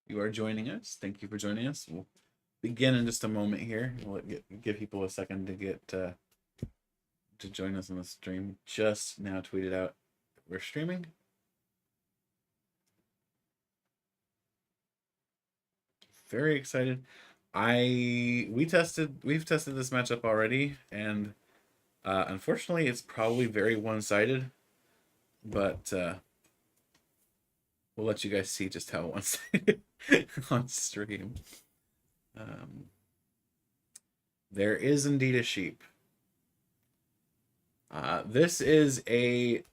You are joining us. Thank you for joining us. We'll begin in just a moment here. We'll give people a second to get to join us on the stream. Just now tweeted out we're streaming. Very excited. We've tested this matchup already, and unfortunately, it's probably very one-sided. But we'll let you guys see just how one-sided on stream. There is indeed a sheep. This is a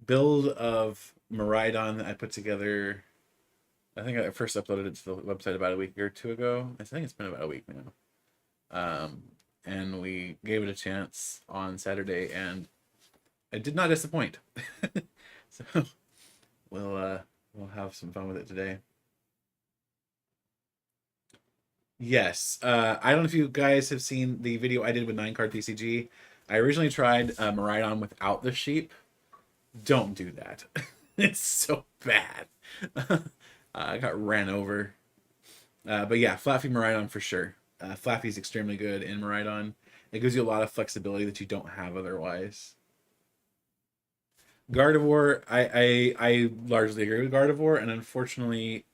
build of Miraidon that I put together. I think I first uploaded it to the website about a week or two ago. I think it's been about a week now. And we gave it a chance on Saturday, and it did not disappoint. So we'll have some fun with it today. Yes. I don't know if you guys have seen the video I did with 9-card PCG. I originally tried Miraidon without the sheep. Don't do that. It's so bad. I got ran over. But yeah, Flaffy Miraidon for sure. Flaffy's extremely good in Miraidon. It gives you a lot of flexibility that you don't have otherwise. Gardevoir, I largely agree with Gardevoir, and unfortunately,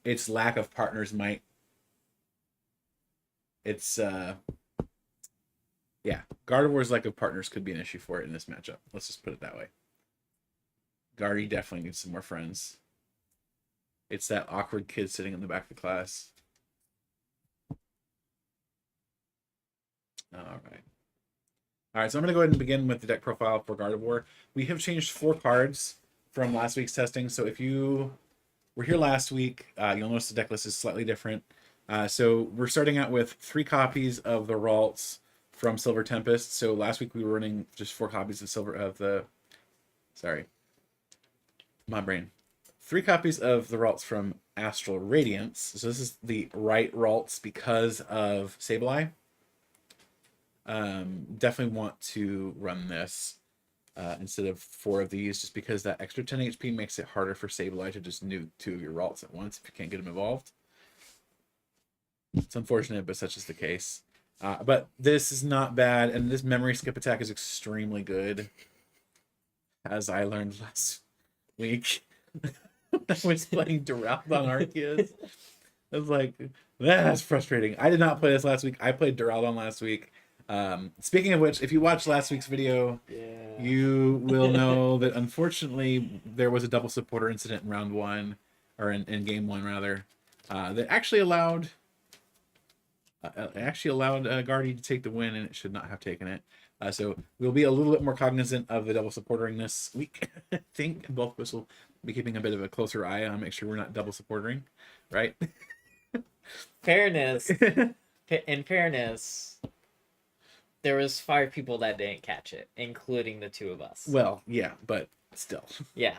its lack of partners might. It's yeah, Gardevoir's lack of partners could be an issue for it in this matchup. Let's just put it that way. Guardy definitely needs some more friends. It's that awkward kid sitting in the back of the class. All right. All right, so I'm going to go ahead and begin with the deck profile for Gardevoir. We have changed 4 cards from last week's testing. So if you were here last week, you'll notice the deck list is slightly different. So we're starting out with 3 copies of the Ralts from Silver Tempest. So last week we were running just 4 copies of sorry, my brain. 3 copies of the Ralts from Astral Radiance. So this is the right Ralts because of Sableye. Definitely want to run this instead of 4 of these, just because that extra 10 HP makes it harder for Sableye to just nuke 2 of your Ralts at once if you can't get them evolved. It's unfortunate, but such is the case. But this is not bad, and this memory skip attack is extremely good, as I learned last week when I was playing Duraludon Arceus. I was like, that's frustrating. I did not play this last week. I played Duraludon last week. Speaking of which, if you watched last week's video, you will know that unfortunately there was a double supporter incident in round 1, or in game 1 rather, that actually allowed Guardy to take the win, and it should not have taken it. So we'll be a little bit more cognizant of the double supportering this week. I think both of us will be keeping a bit of a closer eye on, make sure we're not double supporting, right? Fairness. In fairness, there was 5 people that didn't catch it, including the 2 of us. Well, yeah, but still. Yeah.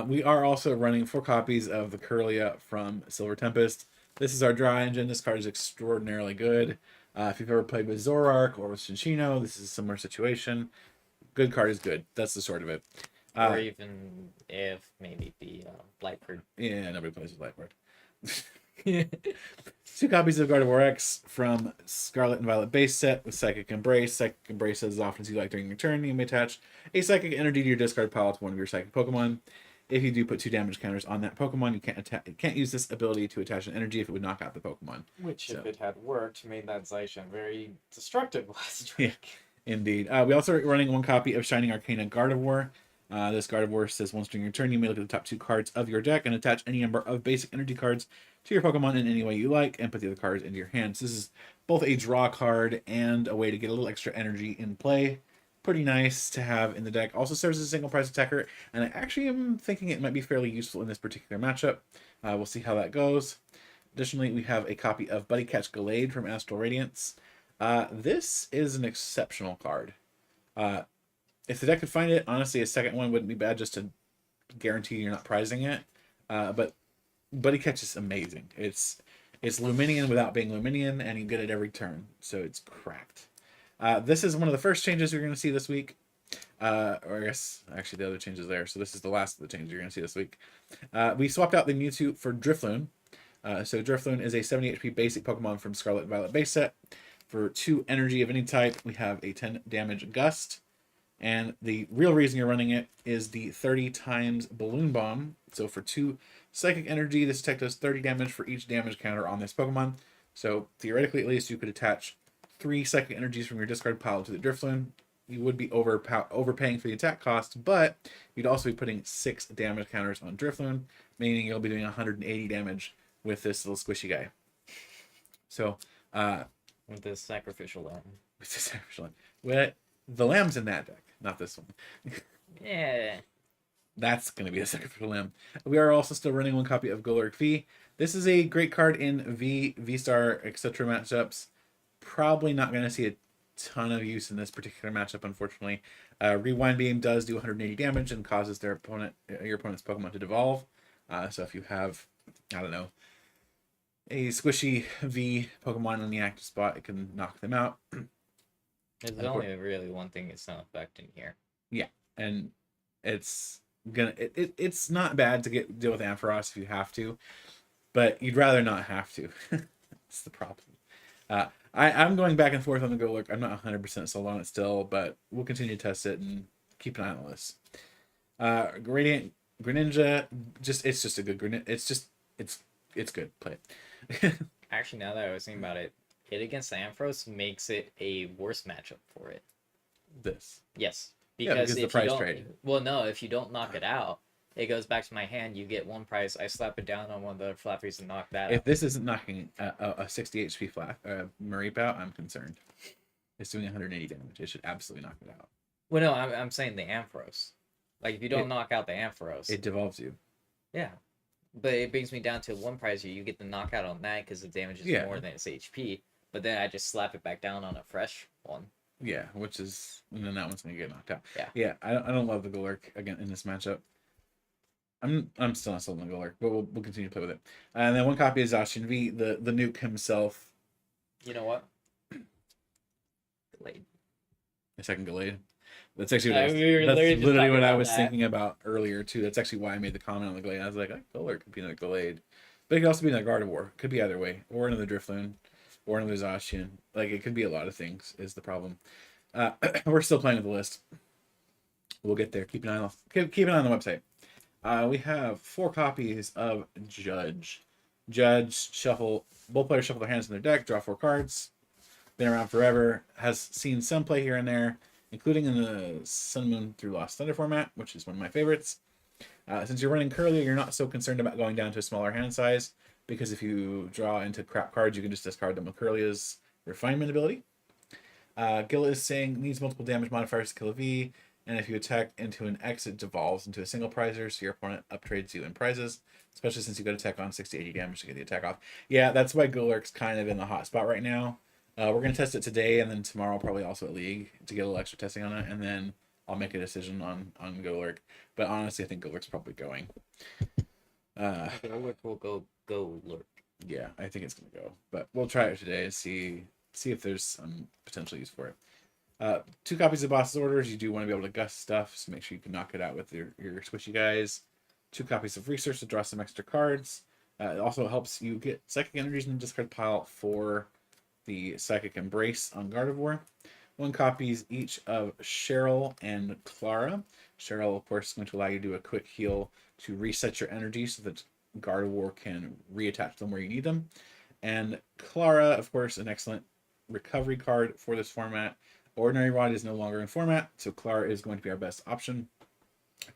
We are also running 4 copies of the Curlia from Silver Tempest. This is our draw engine. This card is extraordinarily good. If you've ever played with Zoroark or with Cinccino, this is a similar situation. Good card is good. That's the sort of it. Or even if maybe the Lightbird. Yeah, nobody plays with Lightbird. 2 copies of Gardevoir X from Scarlet and Violet base set with Psychic Embrace. Psychic Embrace says as often as you like during your turn, you may attach a Psychic Energy to your discard pile to one of your Psychic Pokemon. If you do put 2 damage counters on that Pokemon, you can't use this ability to attach an energy if it would knock out the Pokemon. Which, if it had worked, made that Zacian very destructive last week. Yeah, indeed. We also are running 1 copy of Shining Arcana Gardevoir. This Gardevoir says once during your turn, you may look at the top 2 cards of your deck and attach any number of basic energy cards to your Pokemon in any way you like, and put the other cards into your hands. This is both a draw card and a way to get a little extra energy in play. Pretty nice to have in the deck. Also serves as a single prize attacker, and I actually am thinking it might be fairly useful in this particular matchup. We'll see how that goes. Additionally, we have a copy of Buddy Catch Gallade from Astral Radiance. This is an exceptional card. If the deck could find it, honestly, a second one wouldn't be bad, just to guarantee you're not prizing it. But Buddy Catch is amazing. It's Luminion without being Luminion, and you get it every turn, so it's cracked. This is one of the first changes you're going to see this week. Or I guess actually the other changes there. So this is the last of the changes you're going to see this week. We swapped out the Mewtwo for Drifloon. So Drifloon is a 70 HP basic Pokemon from Scarlet Violet base set. For 2 energy of any type, we have a 10 damage Gust. And the real reason you're running it is the 30 times Balloon Bomb. So for 2 psychic energy, this attack does 30 damage for each damage counter on this Pokemon. So theoretically, at least, you could attach 3 psychic energies from your discard pile to the Drifloon. You would be overpaying for the attack cost, but you'd also be putting 6 damage counters on Drifloon, meaning you'll be doing 180 damage with this little squishy guy. So, With this sacrificial lamb. with this sacrificial lamb. Well, the lamb's in that deck, not this one. Yeah. That's going to be a sacrificial lamb. We are also still running 1 copy of Golurk V. This is a great card in V-Star, etc. matchups. Probably not going to see a ton of use in this particular matchup, unfortunately. Rewind Beam does do 180 damage and causes your opponent's Pokemon to devolve. So if you have, I don't know, a squishy V Pokemon in the active spot, it can knock them out. There's only really one thing it's not affecting here. Yeah, and it's it's not bad to deal with Ampharos if you have to, but you'd rather not have to. That's the problem. I'm going back and forth on the Golurk. I'm not 100% sold on it still, but we'll continue to test it and keep an eye on the list. Gradient Greninja, it's just a good Greninja. It's good. Play it. Actually, now that I was thinking about it, hit against Ampharos makes it a worse matchup for it. This. Yes. Because Because the if price you don't, trade. well, no, if you don't knock it out, it goes back to my hand. You get 1 price. I slap it down on one of the flappies and knock that If out. this isn't knocking a 60 HP Mareep out, I'm concerned. It's doing 180 damage. It should absolutely knock it out. Well, no, I'm saying the Ampharos. Like, if you don't knock out the Ampharos. It devolves you. Yeah. But it brings me down to 1 price here. You get the knockout on that because the damage is more than its HP. But then I just slap it back down on a fresh one. Yeah, which is, and then that one's gonna get knocked out. Yeah. I don't love the Golurk again in this matchup. I'm still not sold on the Golurk, but we'll continue to play with it. And then 1 copy is Zacian V, the nuke himself. You know what? Delayed. The second Gallade. That's actually We were that's literally just literally talking what I about was that. thinking about earlier too. That's actually why I made the comment on the Glade. I was like, Golurk could be another Glade, but it could also be another Gardevoir. Could be either way, or another Drifloon, or another Zacian. Like, it could be a lot of things. Is the problem? We're still playing with the list. We'll get there. Keep an eye on the website. We have 4 copies of Judge. Both players shuffle their hands in their deck, draw 4 cards. Been around forever. Has seen some play here and there, including in the Sun Moon through Lost Thunder format, which is one of my favorites. Since you're running Curly, you're not so concerned about going down to a smaller hand size, because if you draw into crap cards, you can just discard them with Curly's refinement ability. Gilla is saying needs multiple damage modifiers to kill a V, and if you attack into an X, it devolves into a single prizer, so your opponent uptrades you in prizes, especially since you got to attack on 60-80 damage to get the attack off. Yeah, that's why Golurk's kind of in the hot spot right now. We're going to test it today, and then tomorrow probably also at League to get a little extra testing on it, and then I'll make a decision on Golurk. But honestly, I think Golurk's probably going. Golurk will go lurk. Yeah, I think it's going to go. But we'll try it today and see if there's some potential use for it. 2 copies of Boss's Orders. You do want to be able to gust stuff, so make sure you can knock it out with your squishy guys. 2 copies of Research to draw some extra cards. It also helps you get Psychic Energies in the discard pile for the Psychic Embrace on Gardevoir. 1 copies each of Cheryl and Clara. Cheryl, of course, is going to allow you to do a quick heal to reset your energy so that Gardevoir can reattach them where you need them. And Clara, of course, an excellent recovery card for this format. Ordinary Rod is no longer in format, so Clara is going to be our best option.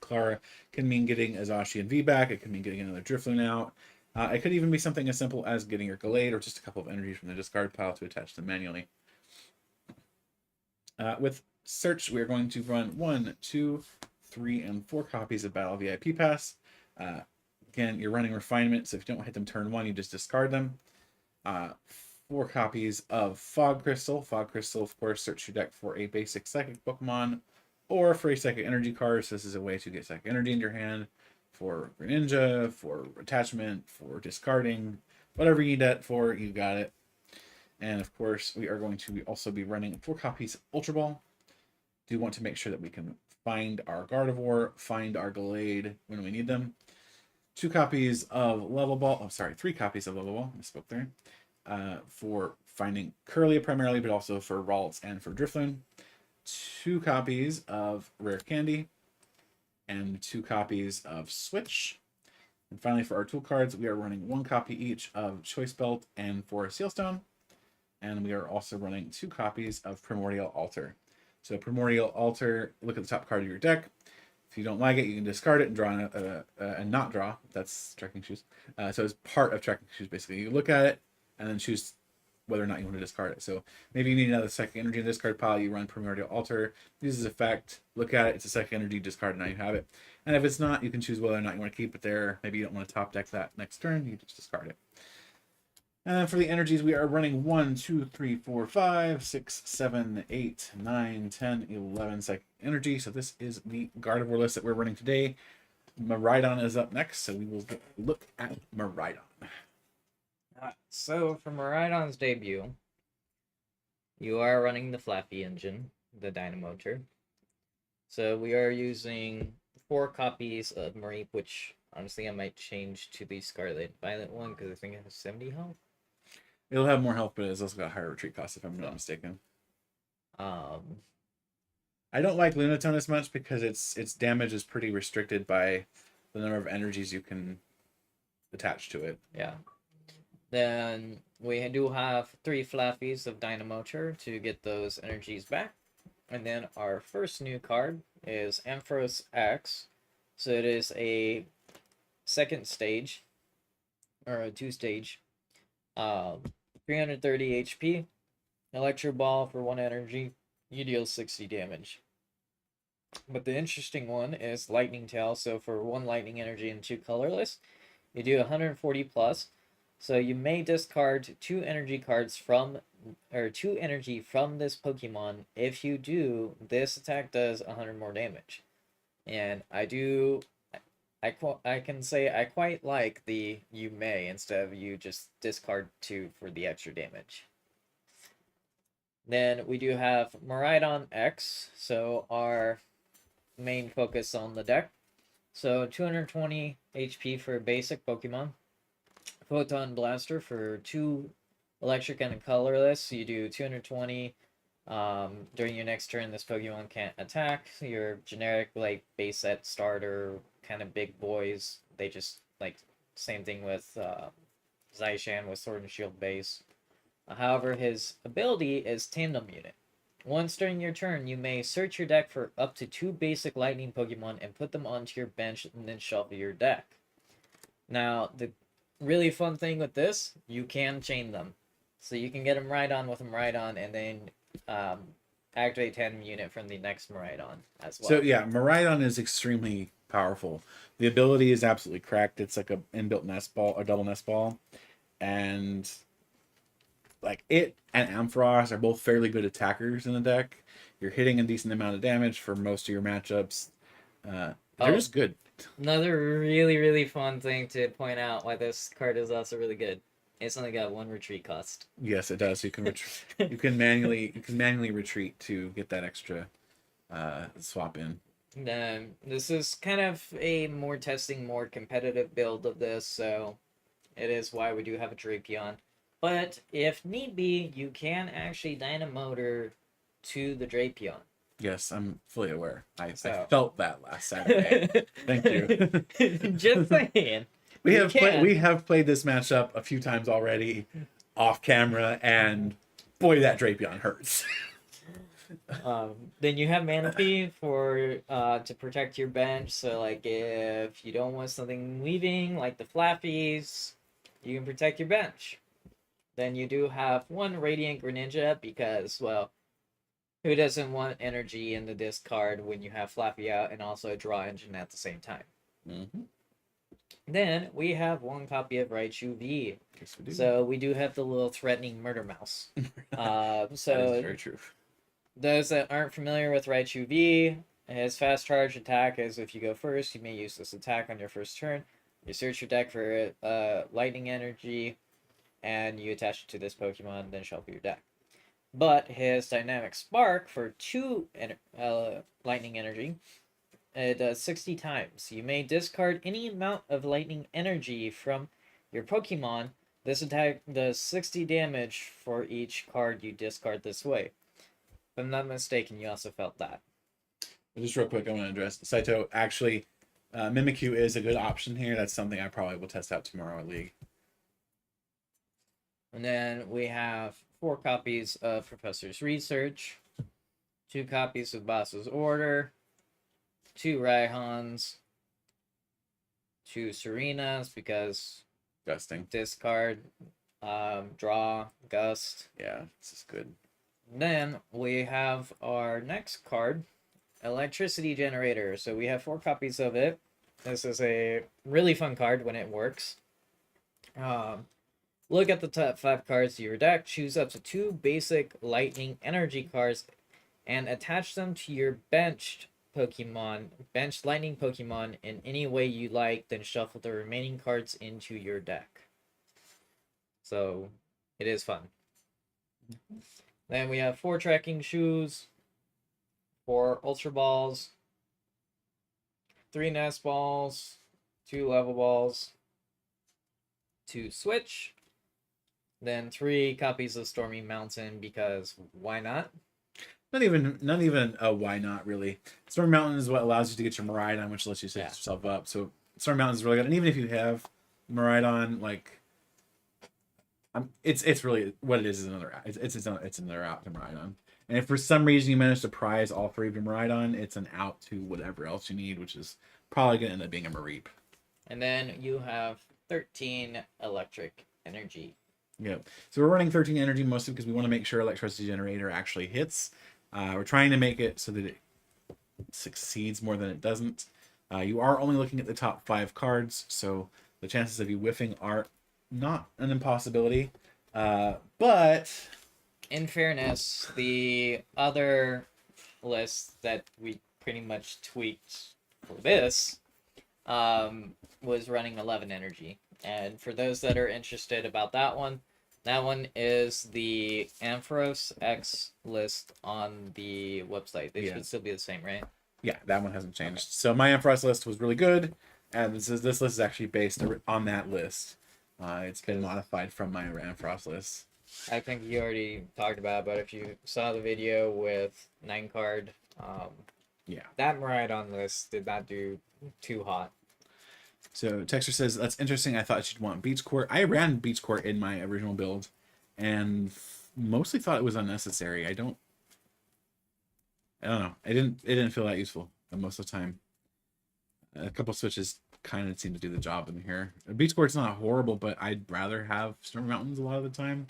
Clara can mean getting a Zacian V back. It can mean getting another Drifloon out. It could even be something as simple as getting your Gallade or just a couple of energies from the discard pile to attach them manually. With Search, we are going to run 1, 2, 3, and 4 copies of Battle VIP Pass. Again, you're running Refinement, so if you don't hit them turn 1, you just discard them. 4 copies of Fog Crystal. Fog Crystal, of course, search your deck for a basic Psychic Pokemon or for a Psychic Energy card. So this is a way to get Psychic Energy in your hand for Greninja, for attachment, for discarding, whatever you need that for, you got it. And of course, we are going to also be running 4 copies of Ultra Ball. Do want to make sure that we can find our Gardevoir, find our Glade when we need them. 2 copies of Level Ball. Oh, sorry, 3 copies of Level Ball. I spoke there. For finding Curlia primarily, but also for Ralts and for Drifloon. 2 copies of Rare Candy. And 2 copies of Switch. And finally, for our tool cards, we are running 1 copy each of Choice Belt and 4 Sealstone. And we are also running 2 copies of Primordial Altar. So Primordial Altar, look at the top card of your deck. If you don't like it, you can discard it and draw and not draw. That's Trekking Shoes. So it's part of Trekking Shoes, basically. You look at it and then choose whether or not you want to discard it. So maybe you need another second energy in the discard pile. You run Primordial Altar. Uses effect. Look at it. It's a second energy. Discard it. Now you have it. And if it's not, you can choose whether or not you want to keep it there. Maybe you don't want to top deck that next turn. You just discard it. And then for the energies, we are running 1, 2, 3, 4, 5, 6, 7, 8, 9, 10, 11 second energy. So this is the Gardevoir list that we're running today. Miraidon is up next, so we will look at Miraidon. So for Miraidon's debut, you are running the Flappy engine, the Dynamotor. So we are using 4 copies of Mareep, which honestly I might change to the Scarlet Violet one because I think it has 70 health. It'll have more health, but it's also got higher retreat cost if I'm not mistaken. I don't like Lunatone as much because its damage is pretty restricted by the number of energies you can attach to it. Yeah. Then we do have 3 Flappies of Dynamotor to get those energies back. And then our first new card is Ampharos X. So it is a second stage, or a 2-stage. 330 HP. Electro Ball for 1 energy. You deal 60 damage. But the interesting one is Lightning Tail. So for 1 lightning energy and 2 colorless, you do 140 plus. So you may discard 2 energy cards from, or 2 energy from this Pokemon. If you do, this attack does 100 more damage. And I can say I quite like the you may instead of you just discard 2 for the extra damage. Then we do have Miraidon X, so our main focus on the deck. So 220 HP for basic Pokemon. Photon Blaster for 2 electric and a colorless. You do 220. During your next turn, this Pokemon can't attack. Your generic, like, base set starter kind of big boys. They just, like, same thing with Zaishan with Sword and Shield base. However, his ability is Tandem Unit. Once during your turn, you may search your deck for up to 2 basic lightning Pokemon and put them onto your bench and then shuffle your deck. Now, the really fun thing with this, you can chain them. So you can get a Miraidon with a Miraidon and then activate Tandem Unit from the next Miraidon as well. So yeah, Miraidon is extremely powerful. The ability is absolutely cracked. It's like a inbuilt nest ball, a double nest ball. And like it and Ampharos are both fairly good attackers in the deck. You're hitting a decent amount of damage for most of your matchups. They're just good. Another really, really fun thing to point out why this card is also really good. It's only got 1 retreat cost. Yes, it does. You can you can manually retreat to get that extra swap in. This is kind of a more testing, more competitive build of this, so it is why we do have a Drapion. But if need be, you can actually Dynamotor to the Drapion. Yes, I'm fully aware. I felt that last Saturday. Thank you. Just saying. We have played this matchup a few times already off camera, and boy, that Drapion hurts. Then you have Manaphy for to protect your bench. So like if you don't want something leaving, like the Flappies, you can protect your bench. Then you do have 1 Radiant Greninja because, well, who doesn't want energy in the discard when you have Flappy out and also a draw engine at the same time? Mm-hmm. Then we have 1 copy of Raichu V. Yes, we do. So we do have the little threatening murder mouse. That is very true. Those that aren't familiar with Raichu V, his fast charge attack is if you go first, you may use this attack on your first turn. You search your deck for lightning energy, and you attach it to this Pokemon, then shuffle your deck. but his dynamic spark for 2 lightning energy, it does 60 times. You may discard any amount of lightning energy from your Pokemon. This attack does 60 damage for each card you discard this way. If I'm not mistaken, you also felt that. Just real quick, I want to address Saito. Actually, Mimikyu is a good option here. That's something I probably will test out tomorrow at League. And then we have 4 copies of Professor's Research, 2 copies of Boss's Order, 2 Raihans, 2 Serenas because Gusting. discard, draw, gust. Yeah, this is good. Then we have our next card, Electricity Generator. So we have 4 copies of it. This is a really fun card when it works. Look at the top 5 cards of your deck, choose up to 2 basic lightning energy cards, and attach them to your benched lightning Pokemon in any way you like, then shuffle the remaining cards into your deck. So, it is fun. Then we have 4 tracking shoes, 4 Ultra Balls, 3 Nest Balls, 2 Level Balls, 2 Switch, then 3 copies of Stormy Mountain because why not? Not even a why not really. Stormy Mountain is what allows you to get your Miraidon, which lets you set yourself up. So Stormy Mountain is really good, and even if you have Miraidon, like, it's really what it is another it's another out to Miraidon. And if for some reason you manage to prize all 3 of your Miraidon, it's an out to whatever else you need, which is probably gonna end up being a Mareep. And then you have 13 electric energy. Yep. So we're running 13 energy mostly because we want to make sure Electricity Generator actually hits. We're trying to make it so that it succeeds more than it doesn't. You are only looking at the top 5 cards, so the chances of you whiffing are not an impossibility. But in fairness, the other list that we pretty much tweaked for this was running 11 energy. And for those that are interested about that one is the Ampharos X list on the website. They should still be the same, right? Yeah, that one hasn't changed. Okay. So my Ampharos list was really good, and this list is actually based on that list. It's been modified from my Ampharos list. I think you already talked about it, but if you saw the video with 9 card, that Miraidon list did not do too hot. So Texter says, that's interesting. I thought you'd want Beach Court. I ran Beach Court in my original build and mostly thought it was unnecessary. I don't know. It didn't feel that useful most of the time. A couple switches kind of seem to do the job in here. Beach Court's not horrible, but I'd rather have Stormy Mountains a lot of the time.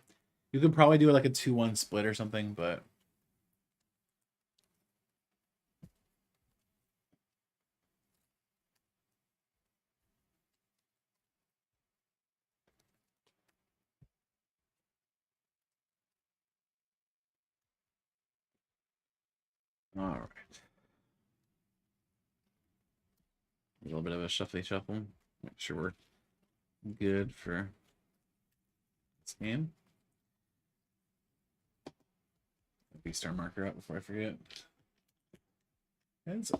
You could probably do like a 2-1 split or something, but all right. A little bit of a shuffle. Make sure we're good for this game. V-star marker up before I forget. Heads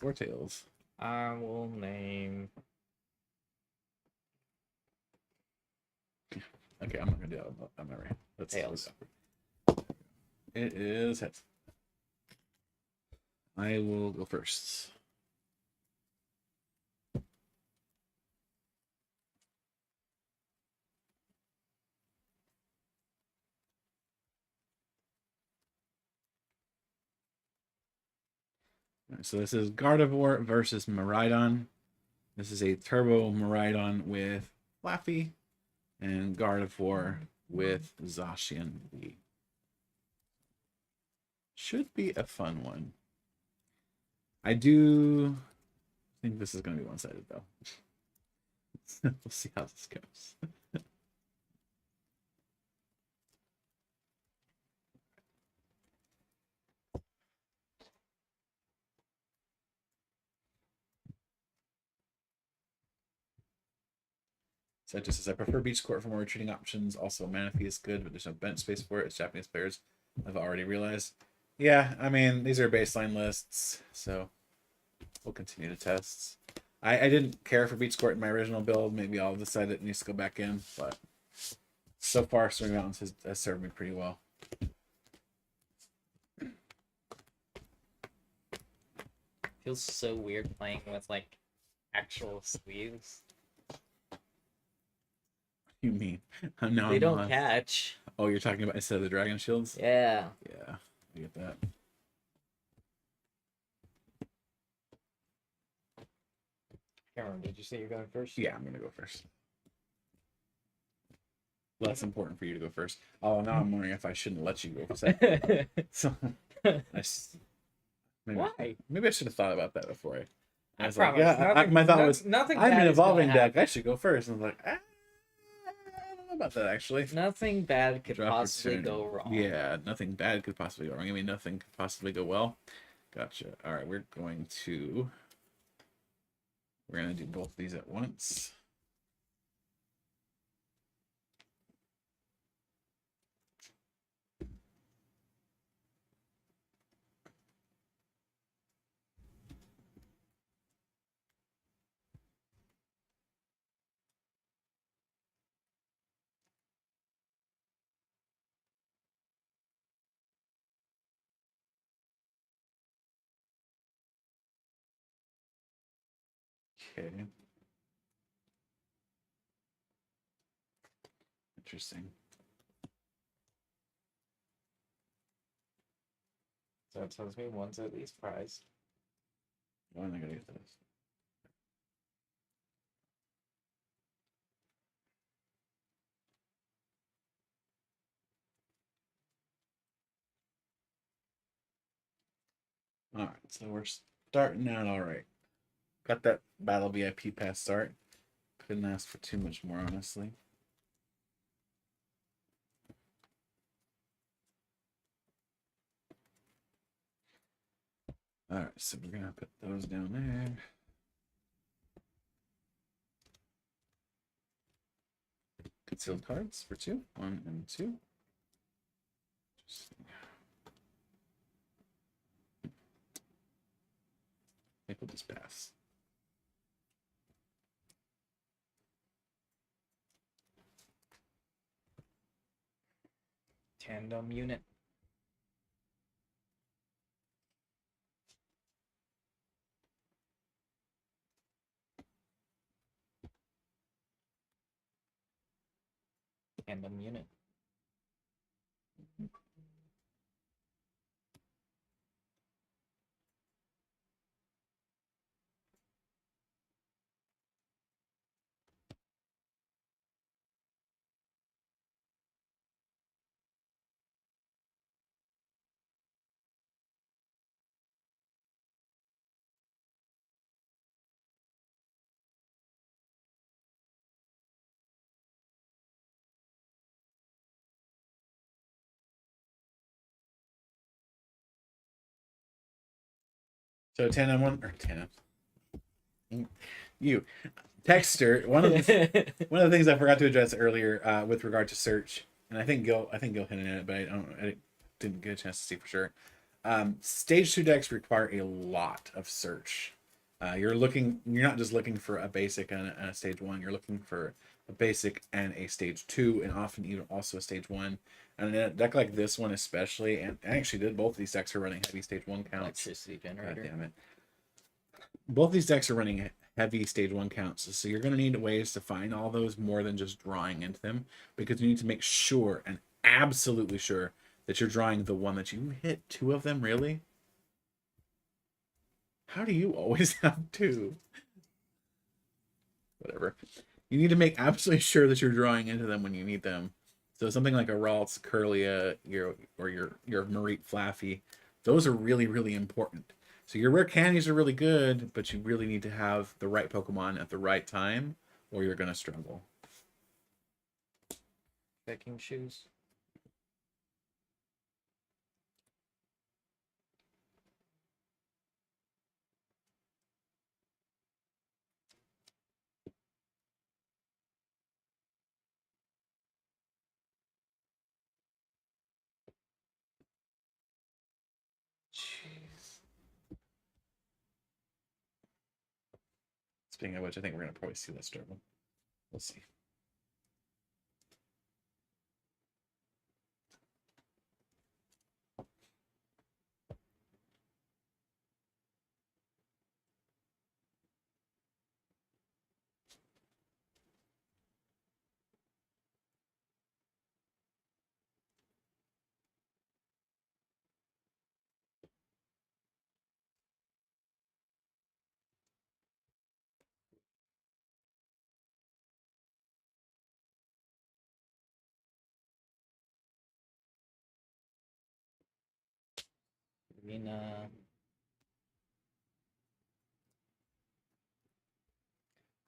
or tails? I will name. Okay, I'm not gonna do that. I'm not right. That's tails. It is heads. I will go first. Right, so this is Gardevoir versus Miraidon. This is a Turbo Miraidon with Flaffy and Gardevoir with Zacian V. Should be a fun one. I do think this is going to be one-sided, though. We'll see how this goes. So it just says, I prefer Beach Court for more retreating options. Also, Mana Fee is good, but there's no bench space for it, as Japanese players have already realized. Yeah, I mean, these are baseline lists, so we'll continue to test. I didn't care for Beach Court in my original build. Maybe I'll decide it needs to go back in, but so far, Swing Mountains has served me pretty well. Feels so weird playing with like actual sleeves. You mean? No, They I'm don't not. catch. Oh, you're talking about instead of the Dragon Shields? Yeah. Yeah, I get that. Cameron, did you say you're going first? Yeah, I'm gonna go first. Less important for you to go first. Oh, now I'm wondering if I shouldn't let you go second. So, maybe I should have thought about that before I was like, yeah, my thought was, nothing. I'm bad an is gonna evolving deck. happen. I should go first. And I was like, I don't know about that actually. Nothing bad could Drop possibly return. go wrong. Yeah, nothing bad could possibly go wrong. I mean, nothing could possibly go well. Gotcha. All right, we're gonna do both of these at once. Okay. Interesting. So that tells me one's at least prized. Why am I gonna get this? All right, so we're starting out all right. Got that battle VIP pass start. Couldn't ask for too much more, honestly. All right, so we're gonna put those down there. Concealed cards for 2, 1 and 2. I think we'll just pass. Tandem unit. Tandem unit. So 10 on 1 or 10. You Texter, one of the things I forgot to address earlier with regard to search, and I think Gil hinted at it, but I didn't get a chance to see for sure. Stage 2 decks require a lot of search. You're not just looking for a basic and a stage 1. You're looking for a basic and a stage 2, and often even also a stage 1. And in a deck like this one especially, and I actually did both of these decks are running heavy stage 1 counts. Electricity generator. God damn it. Both these decks are running heavy stage 1 counts, so you're going to need ways to find all those more than just drawing into them, because you need to make sure and absolutely sure that you're drawing the one that you hit 2 of them. Really? How do you always have 2? Whatever. You need to make absolutely sure that you're drawing into them when you need them. So something like a Ralts, Curlia, your Marit Flaffy, those are really, really important. So your rare candies are really good, but you really need to have the right Pokemon at the right time, or you're going to struggle. Picking shoes. Speaking of which, I think we're gonna probably see that struggle. We'll see. I mean,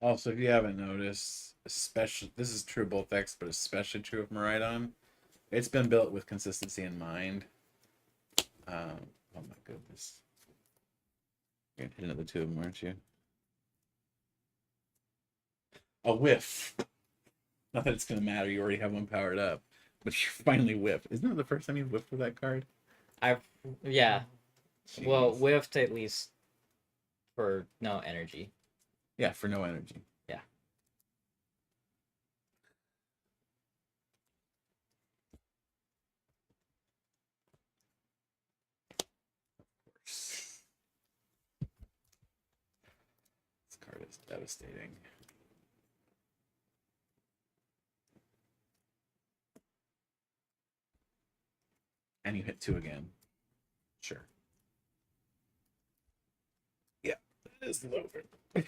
Also, if you haven't noticed, especially this is true of both decks, but especially true of Miraidon, it's been built with consistency in mind. Oh my goodness. You're gonna hit another two of them, aren't you? A whiff. Not that it's gonna matter, you already have one powered up. But you finally whiff. Isn't that the first time you whiffed with that card? yeah. Jeez. Well, whiffed at least for no energy. Yeah, for no energy. Yeah. This card is devastating. And you hit two again. Sure. Yeah, that is lower.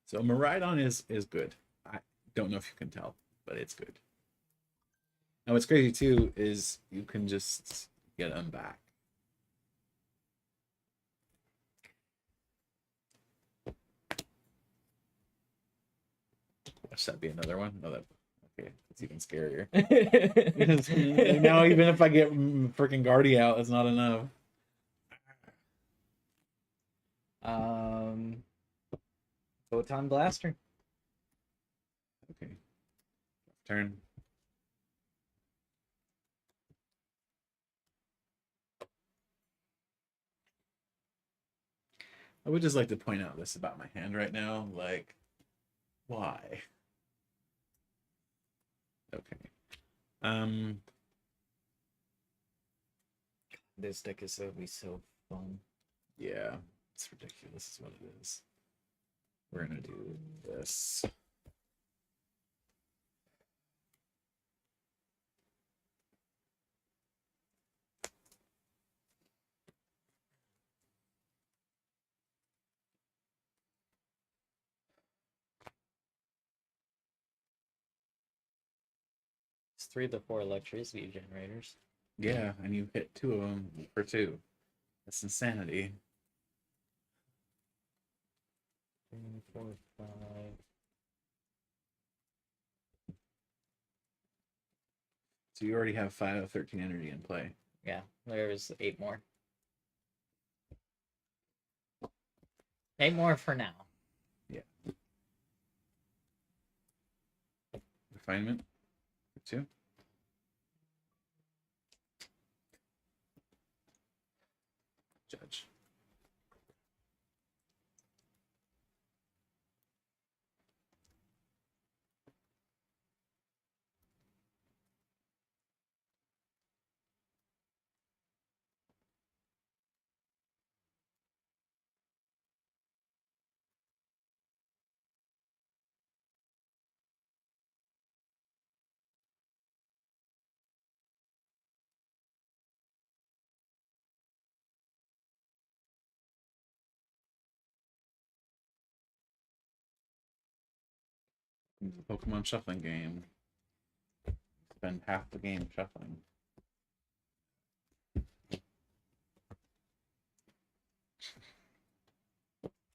So Miraidon is good. I don't know if you can tell, but it's good. And what's crazy too is you can just get them back. Watch that be another one. No, that okay. It's even scarier. Now even if I get freaking Guardy out, that's not enough. Photon Blaster. Okay. Turn. I would just like to point out this about my hand right now. Like, why? Okay. This deck is so fun. Yeah, it's ridiculous is what it is. We're gonna do this. It's 3 to 4 electricity generators. Yeah, and you hit two of them for two. That's insanity. 3, 4, 5. So you already have 5 of 13 energy in play. Yeah, there's 8 more. 8 more for now. Yeah. Refinement for two. Judge. Pokemon shuffling game. Spend half the game shuffling.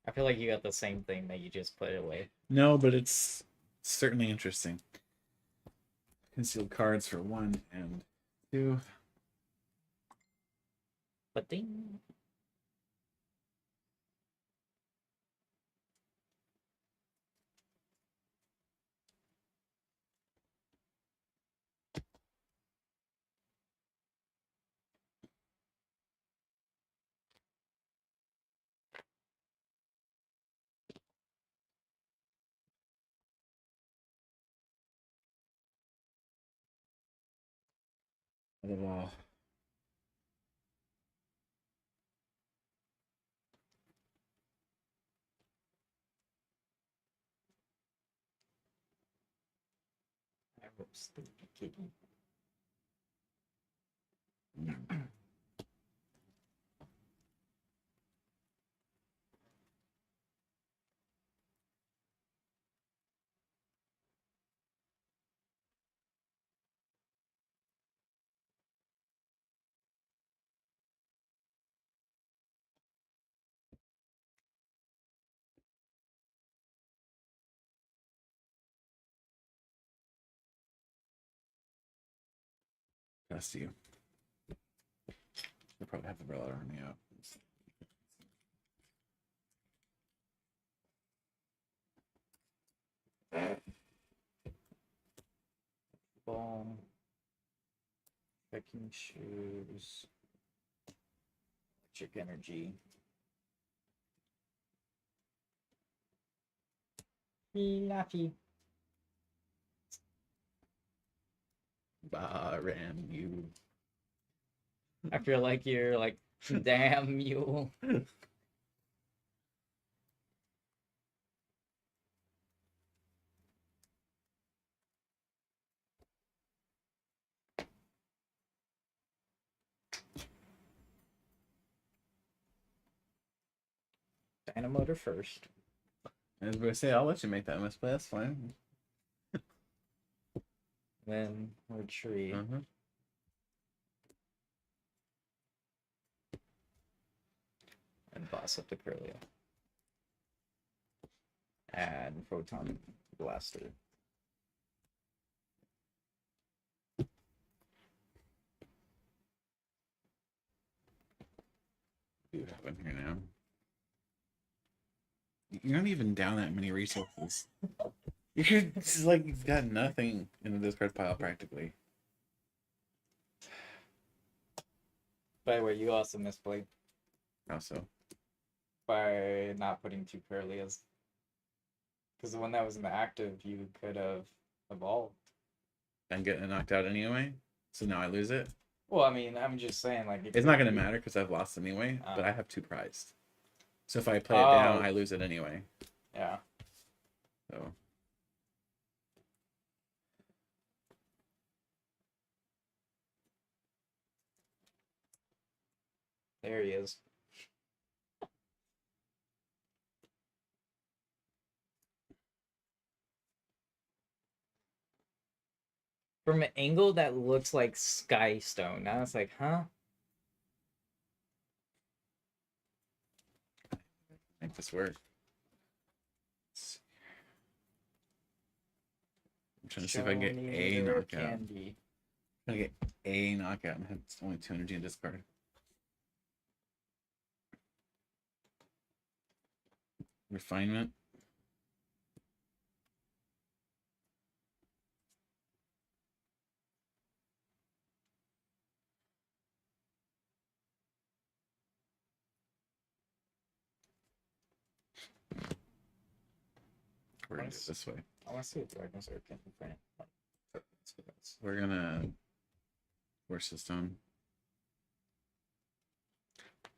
I feel like you got the same thing that you just put away. No, but it's certainly interesting. Concealed cards for 1 and 2. But ding. of the wall. I hope sleepy kitty. That's you. You'll probably have the umbrella army out. Ball. Checking shoes. Electric energy. Fluffy. Baram you. I feel like you're like, damn you. Dynamotor first. I was going to say, I'll let you make that misplay. That's fine. Then retreat. Uh-huh. And boss up the Curlia. And Photon Blaster. What do you have in here now? You're not even down that many resources. You're just like, you've got nothing in the discard pile practically. By the way, you also misplayed Also, by not putting 2 Curlias. Because the one that was in the active, you could have evolved. I'm getting knocked out anyway, so now I lose it. Well, I mean, I'm just saying, like... It's not going to matter because I've lost anyway, but I have 2 prized. So if I play it down, I lose it anyway. Yeah. So. There he is. From an angle that looks like Sky Stone. Now it's like, huh? Make this work. I'm trying to see if I can get a knockout. Candy. I'm trying to get a knockout and it's only 2 energy in discard. Refinement. We're gonna do it this way. I want to see what Dragon's Arc can print. We're gonna force this down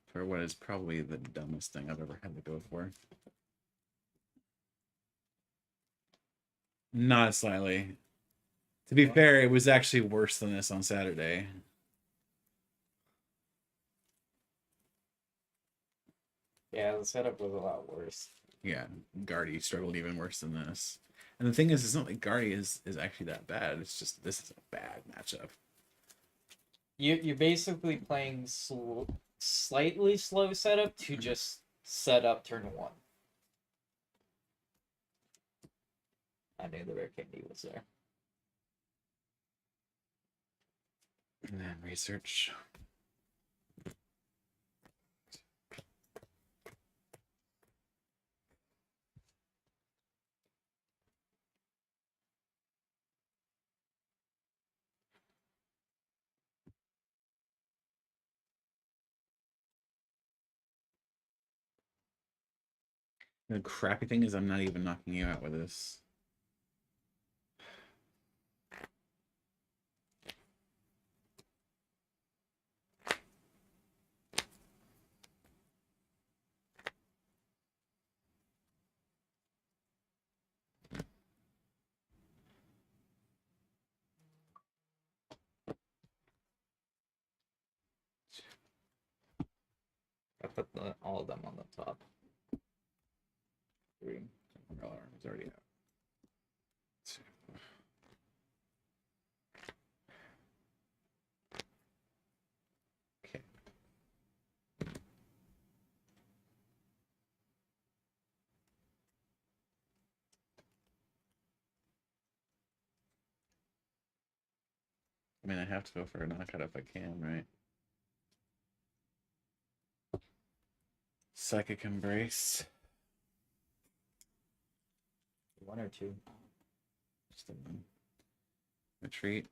for what is probably the dumbest thing I've ever had to go for. Not slightly. To be fair, it was actually worse than this on Saturday. Yeah, the setup was a lot worse. Yeah, Guardy struggled even worse than this. And the thing is, it's not like Guardy is actually that bad. It's just this is a bad matchup. You're basically playing slightly slow setup to just set up turn 1. I knew the rare candy was there. And then research. The crappy thing is I'm not even knocking you out with this. all of them on the top. 3. It's already out. Okay. I mean, I have to go for a knockout if I can, right? Psychic Embrace. 1 or 2. Just a one. Retreat.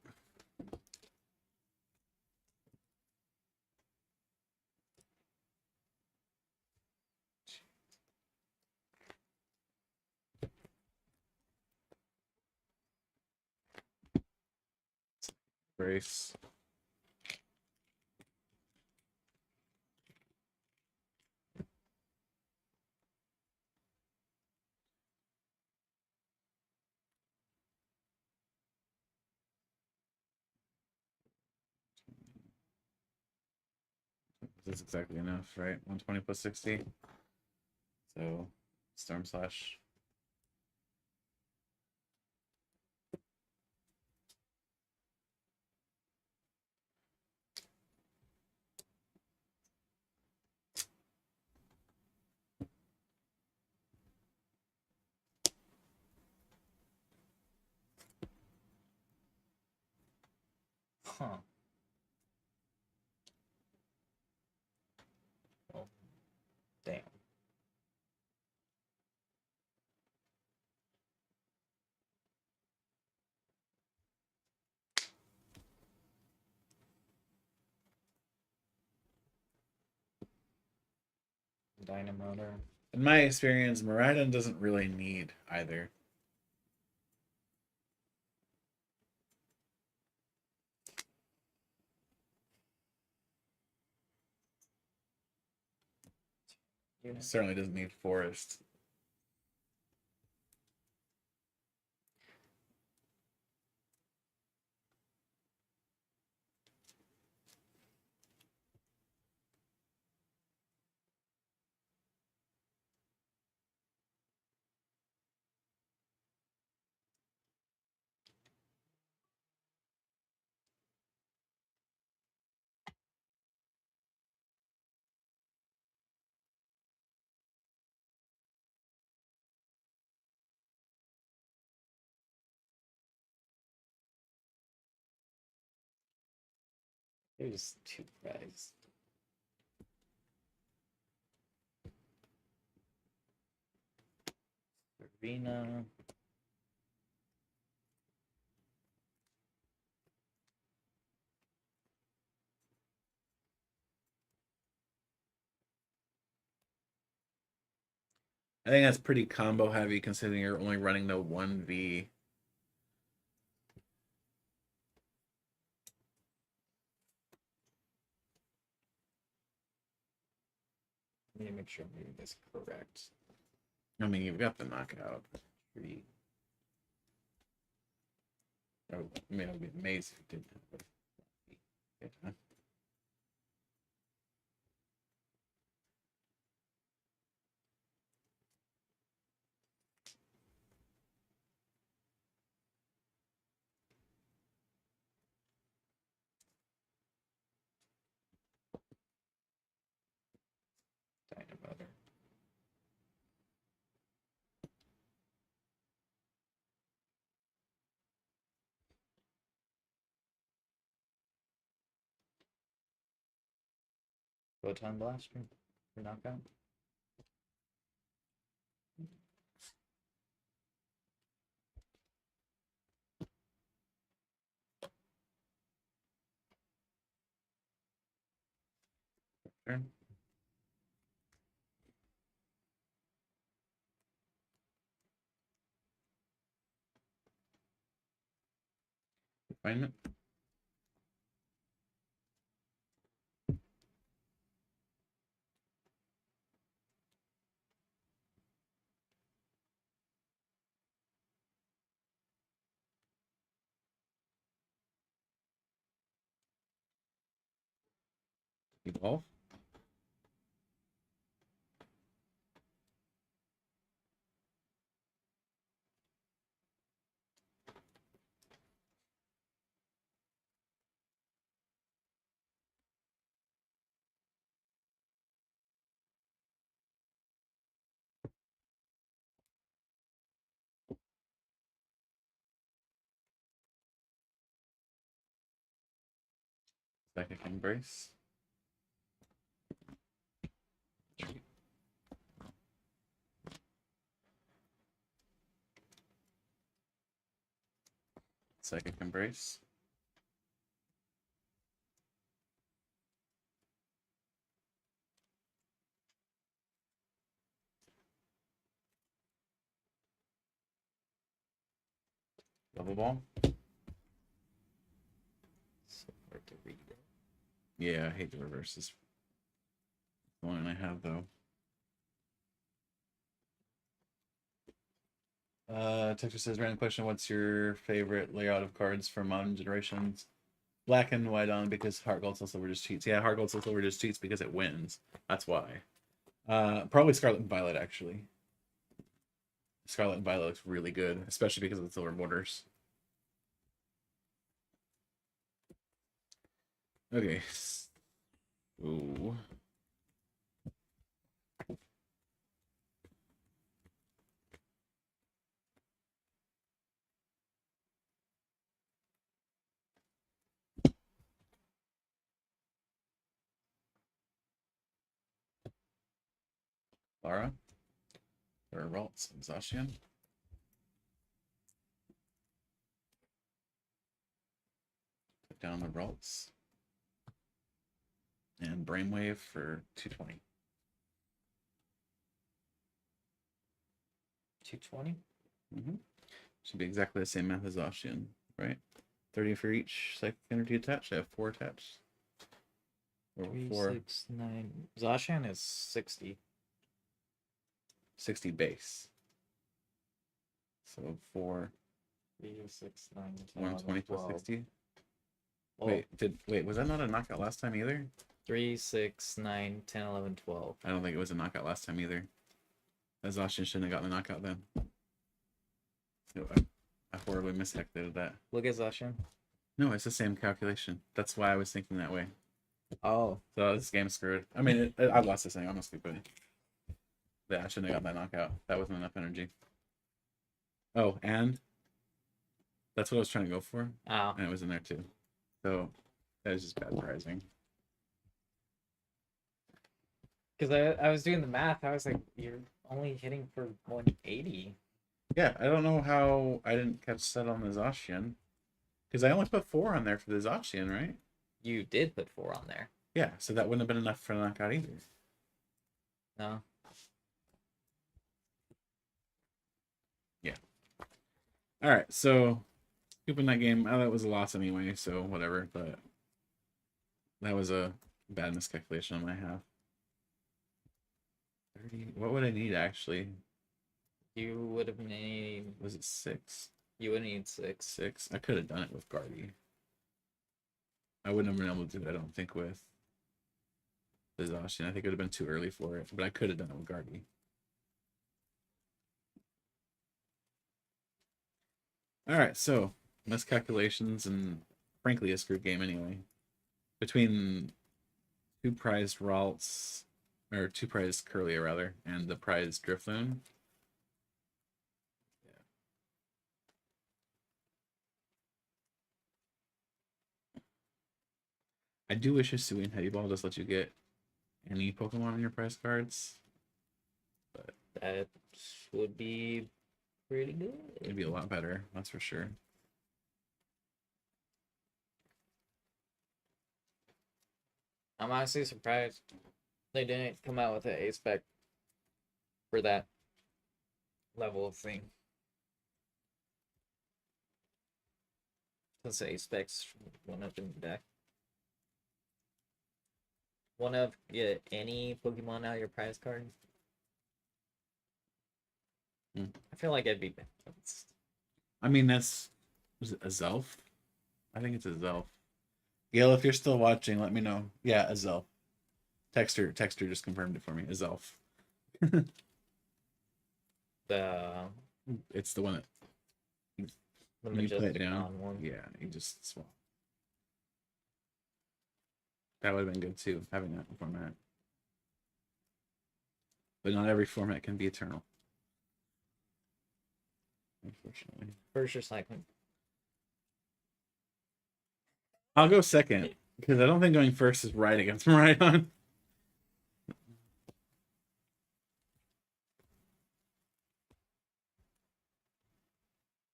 Embrace. That's exactly enough, right? 120 plus 60. So, Storm Slash. Huh. Oh, damn. Dynamotor. In my experience, Miraidon doesn't really need either. Certainly doesn't need Forest. There's 2 prize. Arena. I think that's pretty combo heavy considering you're only running the 1v. I need to make sure I'm reading this correct. I mean, you've got the knockout. 3. I mean, I would be amazed if you didn't have it. Yeah. Dynamotor. Photon Blaster for knockout. Turn. Refinement. Evolve. Psychic Embrace. Psychic Embrace. Double Ball. So hard to read it. Yeah, I hate the reverses. The one I have though. Texas says, random question, what's your favorite layout of cards for modern generations? Black and white on because Heart Gold Soul Silver just cheats. Yeah, Heart Gold Soul Silver just cheats because it wins. That's why. Probably Scarlet and Violet, actually. Scarlet and Violet looks really good, especially because of the silver borders. Okay. Ooh. Lara. There are Ralts and Zacian. Put down the Ralts. And Brainwave for 220. 220. Should be exactly the same math as Zacian, right? 30 for each psychic energy attached. I have 4 attached. Or 3, 4. 6, 9. Zacian is 60. 60 base. So 4. 3, 6, 9, 10, 120 plus 12. 60. Oh, Wait, was that not a knockout last time either? 3, 6, 9, 10, 11, 12. I don't think it was a knockout last time either. Zacian shouldn't have gotten the knockout then. No, I horribly miscalculated that. Look at Zacian. No, it's the same calculation. That's why I was thinking that way. Oh, So this game's screwed. I mean, I lost this thing, honestly, but yeah, I shouldn't have got that knockout. That wasn't enough energy. Oh, and that's what I was trying to go for, oh. and it was in there too. So that was just bad pricing. Because I was doing the math. I was like, you're only hitting for 180. Yeah, I don't know how I didn't catch that on the Zacian. Because I only put 4 on there for the Zacian, right? You did put 4 on there. Yeah, so that wouldn't have been enough for a knockout either. No. Yeah. Alright, so scooping that game, that was a loss anyway, so whatever, but that was a bad miscalculation on my half. 30. What would I need actually? You would have need. Was it 6? You would need 6. 6. I could have done it with Guardy. I wouldn't have been able to do it, I don't think, with the Zacian. I think it would have been too early for it, but I could have done it with Guardy. Alright, so miscalculations and frankly a screwed game anyway. Between 2 prized Ralts, or 2 prized Curlia rather, and the prized Drifloon. I do wish a Hisuian Heavy Ball just let you get any Pokemon on your prize cards. But That would be pretty good. it'd be a lot better, that's for sure. I'm honestly surprised they didn't come out with an A-Spec for that level of thing. Since A-Spec's one up in the deck. One of any Pokemon out of your prize card. I feel like it'd be balanced. I mean, was it a Zelf? I think it's a Zelf. Gail, if you're still watching, let me know. Yeah, a Zelf. Texter just confirmed it for me. A Zelf. It's the one that The when you play it Majestic down. On one. Yeah, you just swap. That would have been good too, having that format. But not every format can be eternal. Unfortunately. First or second? I'll go second. Because I don't think going first is right against Miraidon.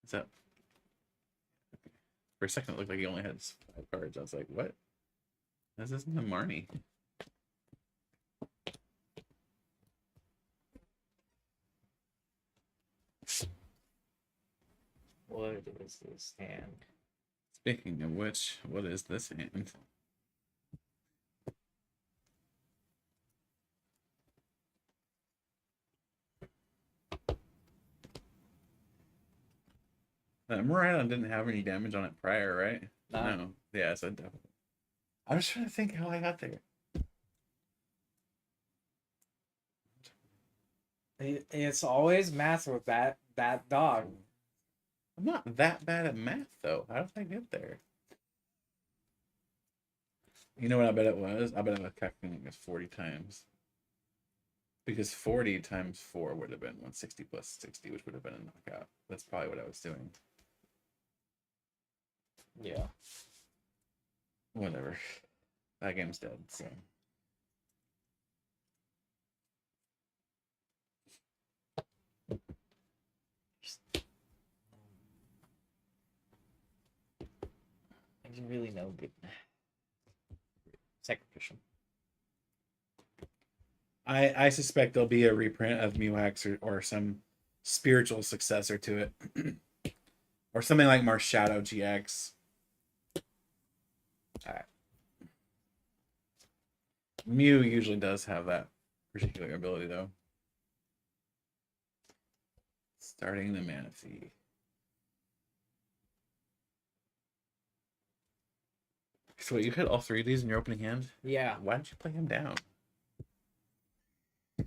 What's up? For a second, it looked like he only had 5 cards. I was like, what? This isn't a Marnie. What is this hand? Speaking of which, what is this hand? Miraidon didn't have any damage on it prior, right? No. Yeah, so definitely. I was trying to think how I got there. It's always math with that dog. I'm not that bad at math, though. How did I get there? You know what I bet it was? I bet I was calculating this 40 times. Because 40 times 4 would have been 160 plus 60, which would have been a knockout. That's probably what I was doing. Yeah. Whatever. That game's dead, so. There's really no good sacrificial. I suspect there'll be a reprint of Muax or some spiritual successor to it. Or something like Marshadow GX. Alright. Mew usually does have that particular ability, though. Starting the Manaphy. So wait, you hit all 3 of these in your opening hand? Yeah. Why didn't you play him down? I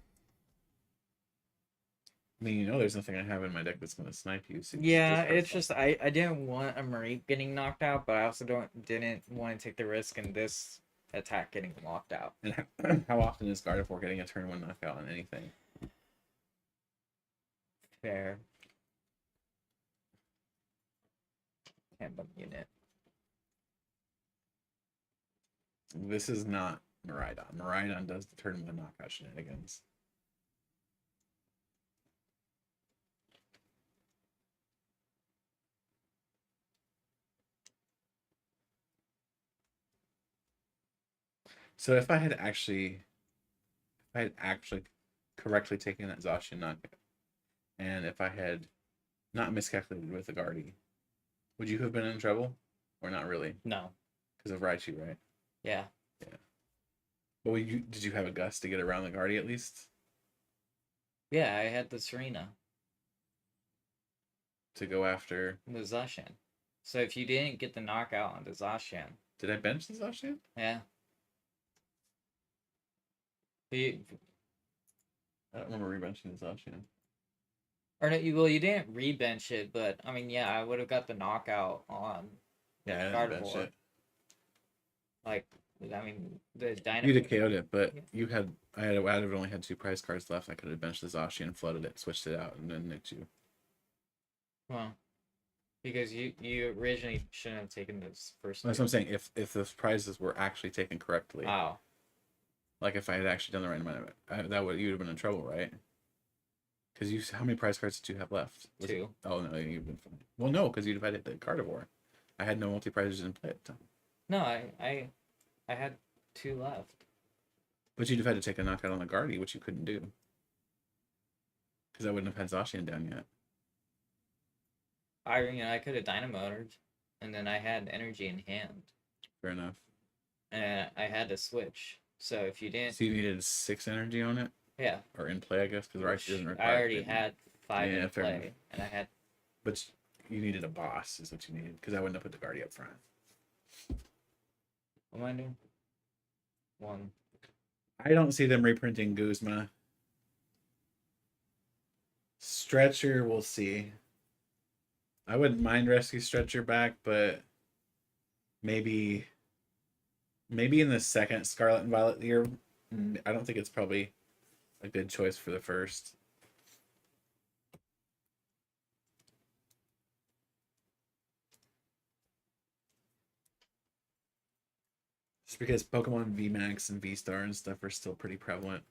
mean, you know there's nothing I have in my deck that's going to snipe you. So Yeah, it's just I didn't want a Marie getting knocked out, but I also didn't want to take the risk in this attack getting locked out. And how often is Gardevoir getting a turn 1 knockout on anything? Fair. Handbook unit. This is not Miraidon. Miraidon does the turn 1 knockout shenanigans. So if I had actually correctly taken that Zacian knockout, and if I had not miscalculated with the Guardy, would you have been in trouble? Or not really? No. Because of Raichu, right? Yeah. Yeah. But did you have a gust to get around the Guardy at least? Yeah, I had the Serena. To go after... The Zacian. So if you didn't get the knockout on the Zacian... Did I bench the Zacian? Yeah. I don't remember rebenching the Zacian. Or no, you didn't rebench it, but I mean, yeah, I would have got the knockout on Yeah, I didn't bench Gardevoir. it. Like, I mean, the Dynamo. You'd have KO'd it, but you had... I'd have only had 2 prize cards left. I could have benched the Zacian, flooded it, switched it out, and then nicked you. Well, because you originally shouldn't have taken this first. That's what I'm saying. If the prizes were actually taken correctly, Oh. like if I had actually done the right amount of it, you would have been in trouble, right? Because how many prize cards did you have left? 2. Oh no, you'd been fine. Well, no, because you'd have had the Gardevoir. I had no multi prizes in play at the time. No, I had 2 left. But you'd have had to take a knockout on the Guardy, which you couldn't do. Because I wouldn't have had Zacian down yet. I could have Dynamoted, and then I had energy in hand. Fair enough. And I had to switch. So if you didn't, So you needed 6 energy on it, yeah, or in play, I guess, because Raichu doesn't require. I already had 5 Yeah, in fair play, enough. and I had. But you needed a boss, is what you needed, because I wouldn't have put the Guardy up front. What am I doing? 1. I don't see them reprinting Guzma. Stretcher, we'll see. I wouldn't mind Rescue Stretcher back, but maybe in the second Scarlet and Violet year. I don't think it's probably a good choice for the first. Just because Pokemon VMAX and V-Star and stuff are still pretty prevalent.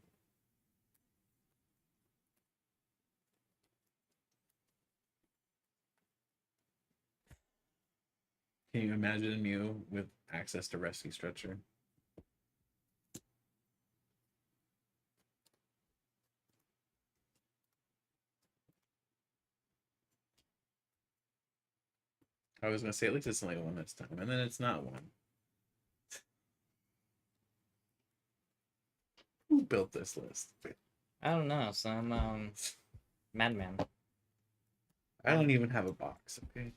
Can you imagine Mew with access to Rescue Stretcher? I was gonna say at least it's only one this time, and then it's not one. Who built this list? I don't know. Some madman. I don't even have a box. Okay.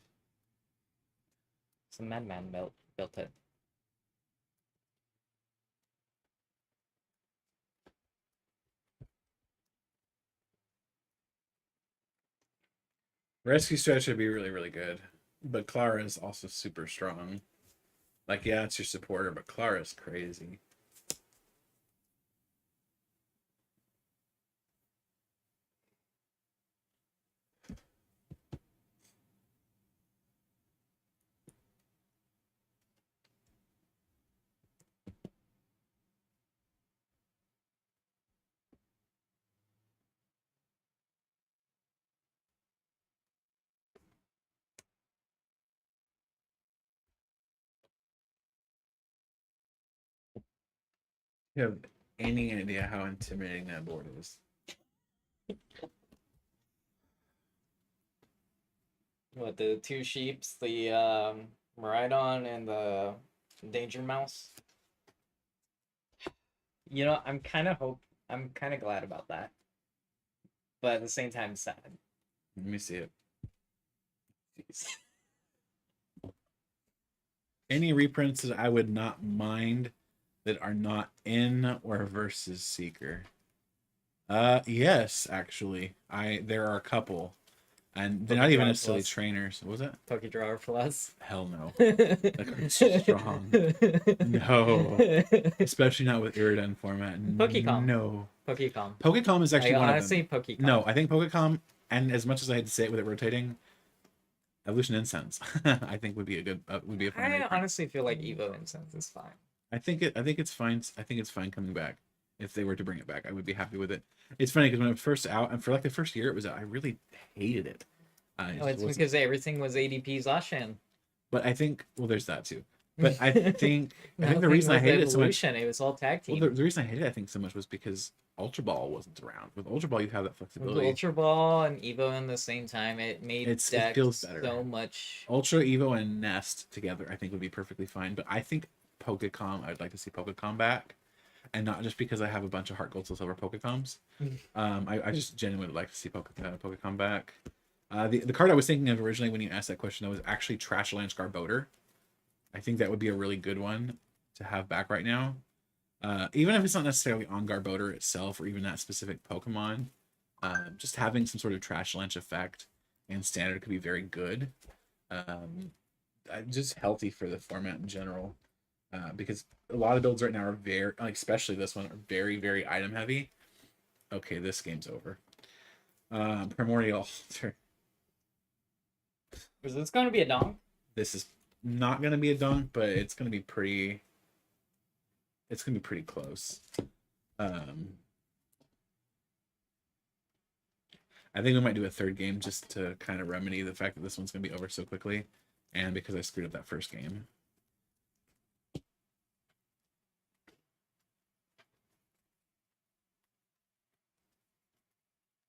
Some madman built it. Rescue Stretch would be really, really good, but Clara is also super strong. Like, yeah, it's your supporter, but Clara's crazy. You have any idea how intimidating that board is? What, the two sheeps, the Miraidon and the Danger Mouse? You know, I'm kind of glad about that. But at the same time, sad. Let me see it. Jeez. Any reprints that I would not mind that are not in or versus Seeker. Yes, actually. There are a couple. And they're not even necessarily trainers. What was that? Pokedrawer Plus. Hell no. That card's so strong. No. Especially not with Iridan format. Pokecom. No. Pokecom. Pokecom is actually one of them. Honestly, Pokecom. No, I think Pokecom, and as much as I hate to say it with it rotating, Evolution Incense, I think would be a fun I reprint. honestly feel like Evo Incense is fine. I think it's fine. I think it's fine coming back. If they were to bring it back, I would be happy with it. It's funny because when it was first out, and for like the first year it was out, I really hated it. It's because everything was ADP's Ashan. But I think, well, there's that too. But I think the reason I hated it so much, it was all tag team. well, the reason I hated it, I think so much was because Ultra Ball wasn't around. With Ultra Ball, you have that flexibility. With Ultra Ball and Evo in the same time, it made it feels better. So much. Ultra, Evo, and Nest together, I think would be perfectly fine. But I think Pokecom, I'd like to see Pokecom back, and not just because I have a bunch of Heart Gold, Soul Silver Pokecoms. I just genuinely would like to see Pokecom back. The card I was thinking of originally when you asked that question, was actually Trash Lance Garbodor. I think that would be a really good one to have back right now. Even if it's not necessarily on Garbodor itself or even that specific Pokemon, just having some sort of Trash Lance effect and standard could be very good. Just healthy for the format in general. Because a lot of builds right now are very, especially this one, are very, very item heavy. Okay, this game's over. Primordial Altar. Is this going to be a donk? This is not going to be a dunk, but it's going to be pretty. It's going to be pretty close. I think we might do a third game just to kind of remedy the fact that this one's going to be over so quickly, and because I screwed up that first game.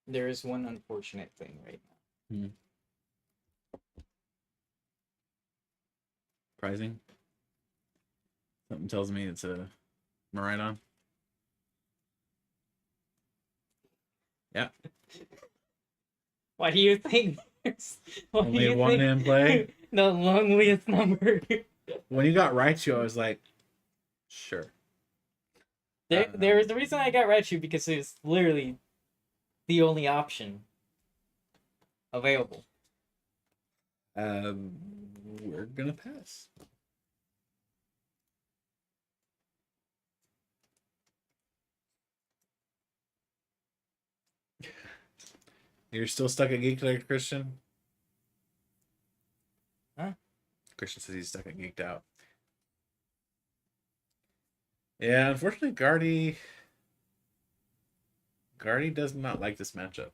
There is one unfortunate thing right now. Surprising. Something tells me it's a Miraidon. Yeah. Why do you think there's only one in play? The loneliest number. When you got Raichu, I was like, sure. There was the reason I got Raichu because it was literally the only option available. We're gonna pass. You're still stuck at Geeked Out, Christian? Huh? Christian says he's stuck at Geeked Out. Yeah, unfortunately, Guardy does not like this matchup,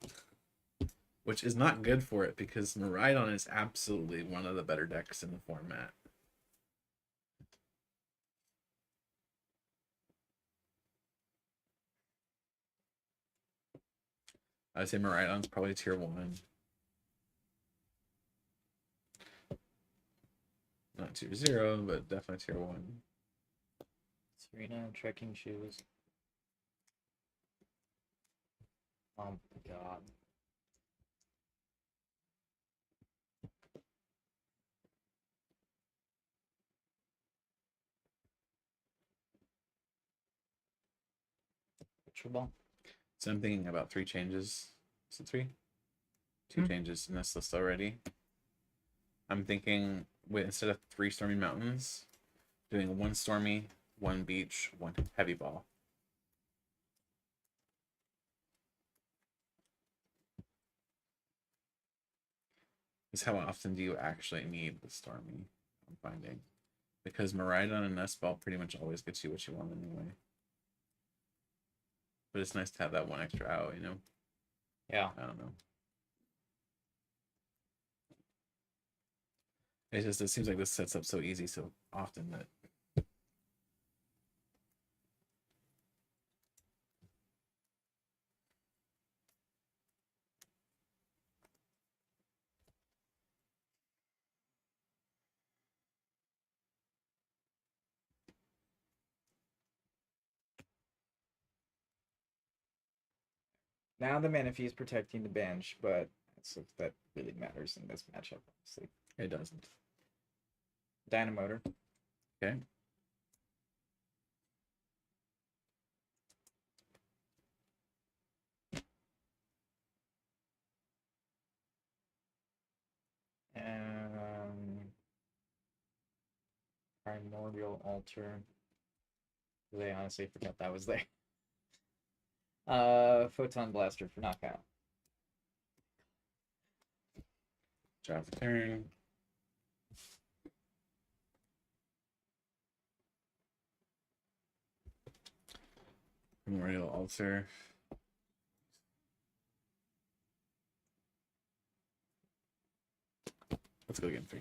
which is not good for it because Miraidon is absolutely one of the better decks in the format. I'd say Miraidon's probably tier 1. Not tier 0, but definitely tier 1. Serena trekking shoes. Oh my god. Ultra ball. So I'm thinking about 3 changes. Is it 3? 2 changes in this list already. I'm thinking instead of 3 stormy mountains, doing 1 stormy, 1 beach, 1 heavy ball. Is how often do you actually need the stormy? I'm finding because Miraidon and Nestball pretty much always gets you what you want anyway. But it's nice to have that 1 extra out, you know. Yeah. I don't know. It seems like this sets up so easy so often that. Now the Manaphy is protecting the bench, but that's if that really matters in this matchup, obviously. It doesn't. Dynamotor. Okay. Primordial altar. I honestly forgot that was there. Photon blaster for knockout. Draw the turn. Memorial altar. Let's go game 3.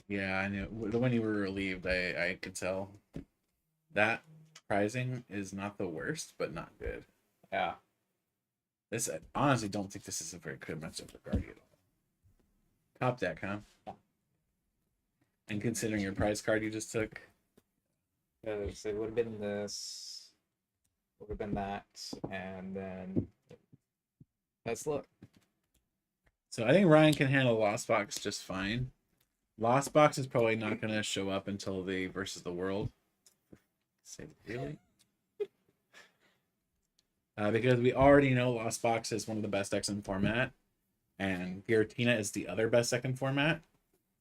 Yeah, I knew when you were relieved, I could tell that prizing is not the worst, but not good. Yeah. This I honestly don't think this is a very good matchup for Guardian at all. Top deck, huh? Yeah. And considering your prize card you just took, So it would have been this, would have been that, and then let's look. so I think Ryan can handle Lost Box just fine. Lost Box is probably not going to show up until the versus the world. Say really? Because we already know Lost Box is one of the best decks in format, and Giratina is the other best deck in format.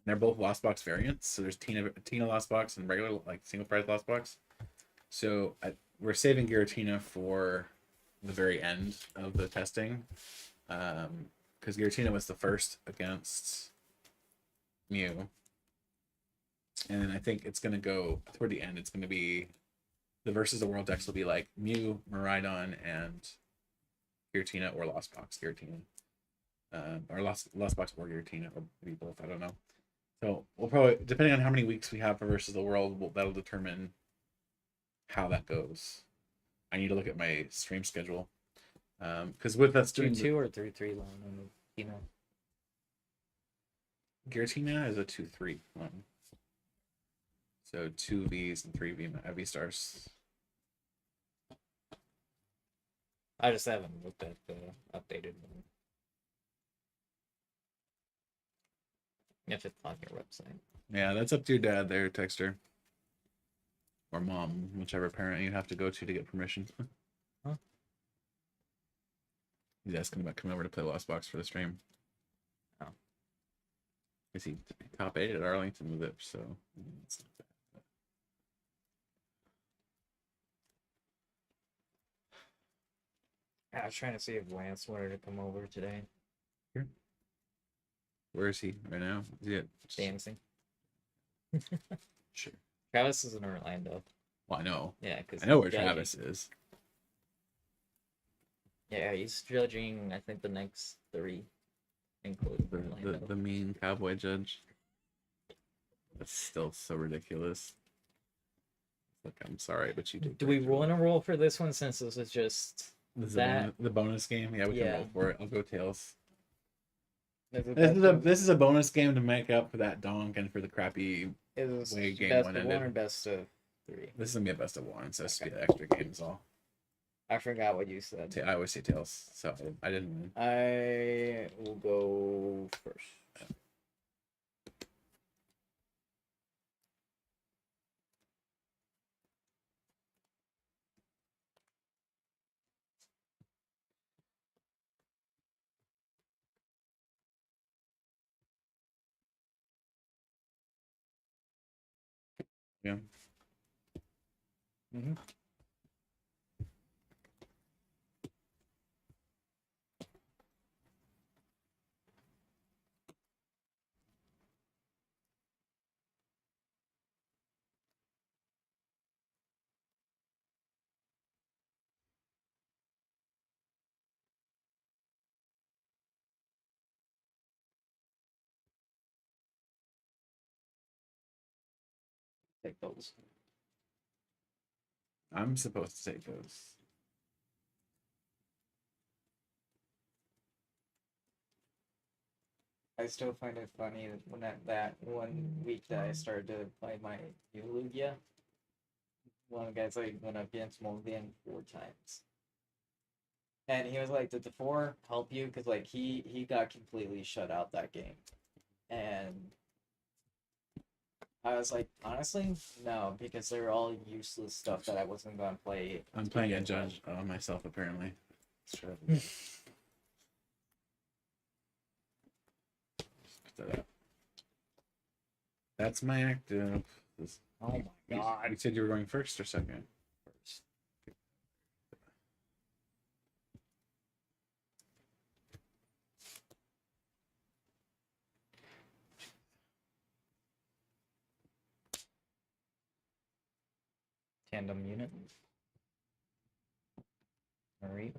They're both Lost Box variants. So there's Tina Lost Box and regular like single prize Lost Box. So we're saving Giratina for the very end of the testing, because Giratina was the first against Mew, and I think it's gonna go toward the end. It's gonna be the versus the world decks will be like Mew, Miraidon, and Giratina or Lost Box Giratina, or Lost Box or Giratina, or maybe both. I don't know. So we'll probably, depending on how many weeks we have for versus the world, that'll determine how that goes. I need to look at my stream schedule, because with us doing 2-2 or 3-3 long, you know. Giratina is a 2-3 one. So 2 Vs and 3 V stars. I just haven't looked at the updated one. If it's on your website. Yeah, that's up to your dad there, Texter. Or mom, whichever parent you have to go to get permission. Huh? He's asking about coming over to play Lost Box for the stream. Oh. Is he top 8 at Arlington with it? So it's not bad. I was trying to see if Lance wanted to come over today. Here. Where is he right now? Is he at Dancing. Sure. Travis is in Orlando. Well, I know. Yeah, because I know where Travis is. Yeah, he's judging. I think the next 3, including Orlando. The mean cowboy judge. That's still so ridiculous. Look, I'm sorry, but you did. Do we want to roll for this one since this is just This is that? the bonus game. Yeah, we can roll for it. I'll go tails. This is a bonus game to make up for that donk and for the crappy way game best one of ended. 1 or best of 3? This is gonna be a best of 1, so it's the extra games all. I forgot what you said. I always say tails, so I didn't win. I will go first. Yeah. Mm-hmm. Take those. I'm supposed to take those. I still find it funny when that 1 week that I started to play my new Lugia, one of the guys like went up against Moldian 4 times. And he was like, did the 4 help you? Because like he got completely shut out that game. And I was like, honestly, no, because they're all useless stuff that I wasn't going to play. I'm playing a judge on myself, apparently. Sure. Put that up. That's my active. Oh my god. You said you were going first or second? First. Tandem unit. Marie.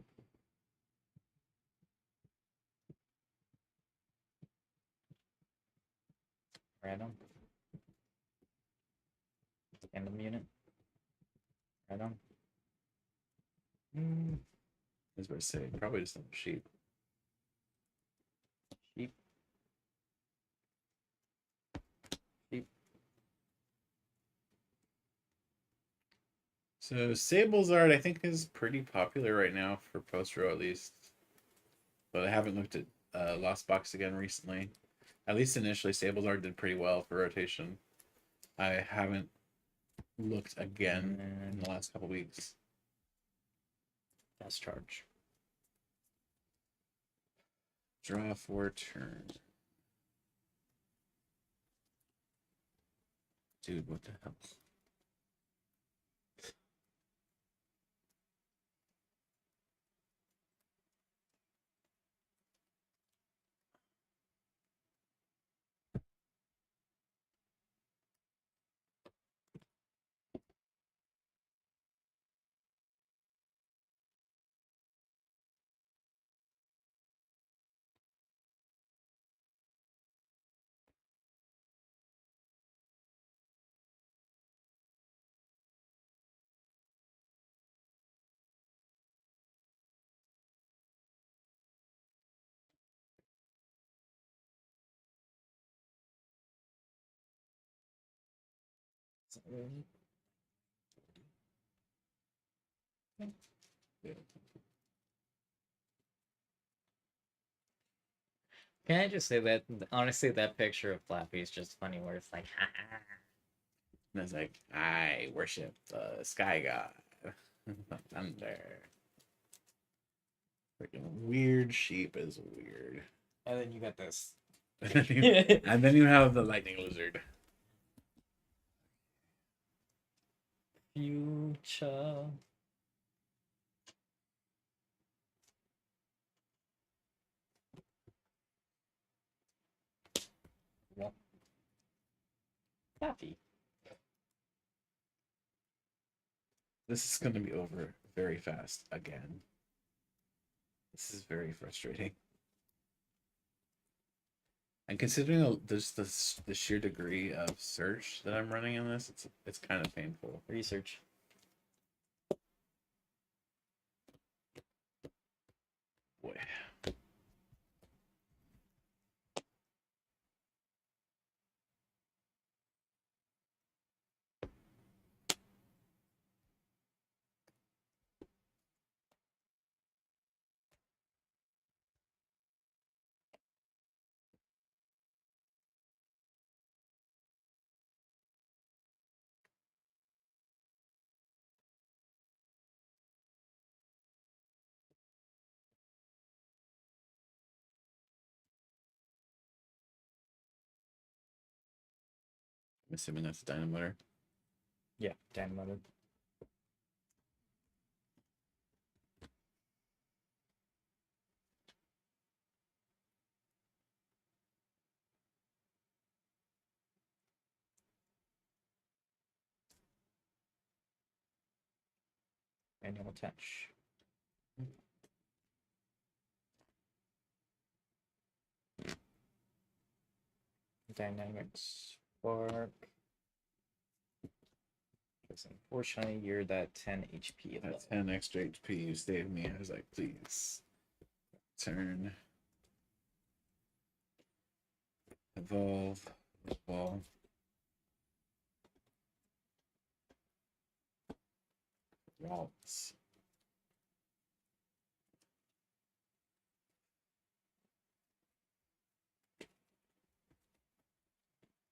Random. Tandem unit. Random. I was about to say, probably just a sheep. Sheep. Sheep. So Sable's art, I think, is pretty popular right now for post row at least. But I haven't looked at Lost Box again recently. At least initially, Sable's art did pretty well for rotation. I haven't looked again in the last couple weeks. That's charge. Draw for turn. Dude, what the hell? Can I just say that honestly, that picture of Flappy is just funny, where it's like, ha ha. And it's like, I worship the sky god, the thunder. Freaking weird sheep is weird. And then you got this. And then you have the lightning lizard. Future. Flappy. This is going to be over very fast again. This is very frustrating. And considering just the sheer degree of search that I'm running in this, it's kind of painful. Research. Boy. I'm assuming that's a dynamotor. Yeah, Dynamo. Manual touch. Dynamics Spark. Because unfortunately, you're that 10 HP. That 10 extra HP you saved me. I was like, please. Turn. Evolve. Evolve. Waltz.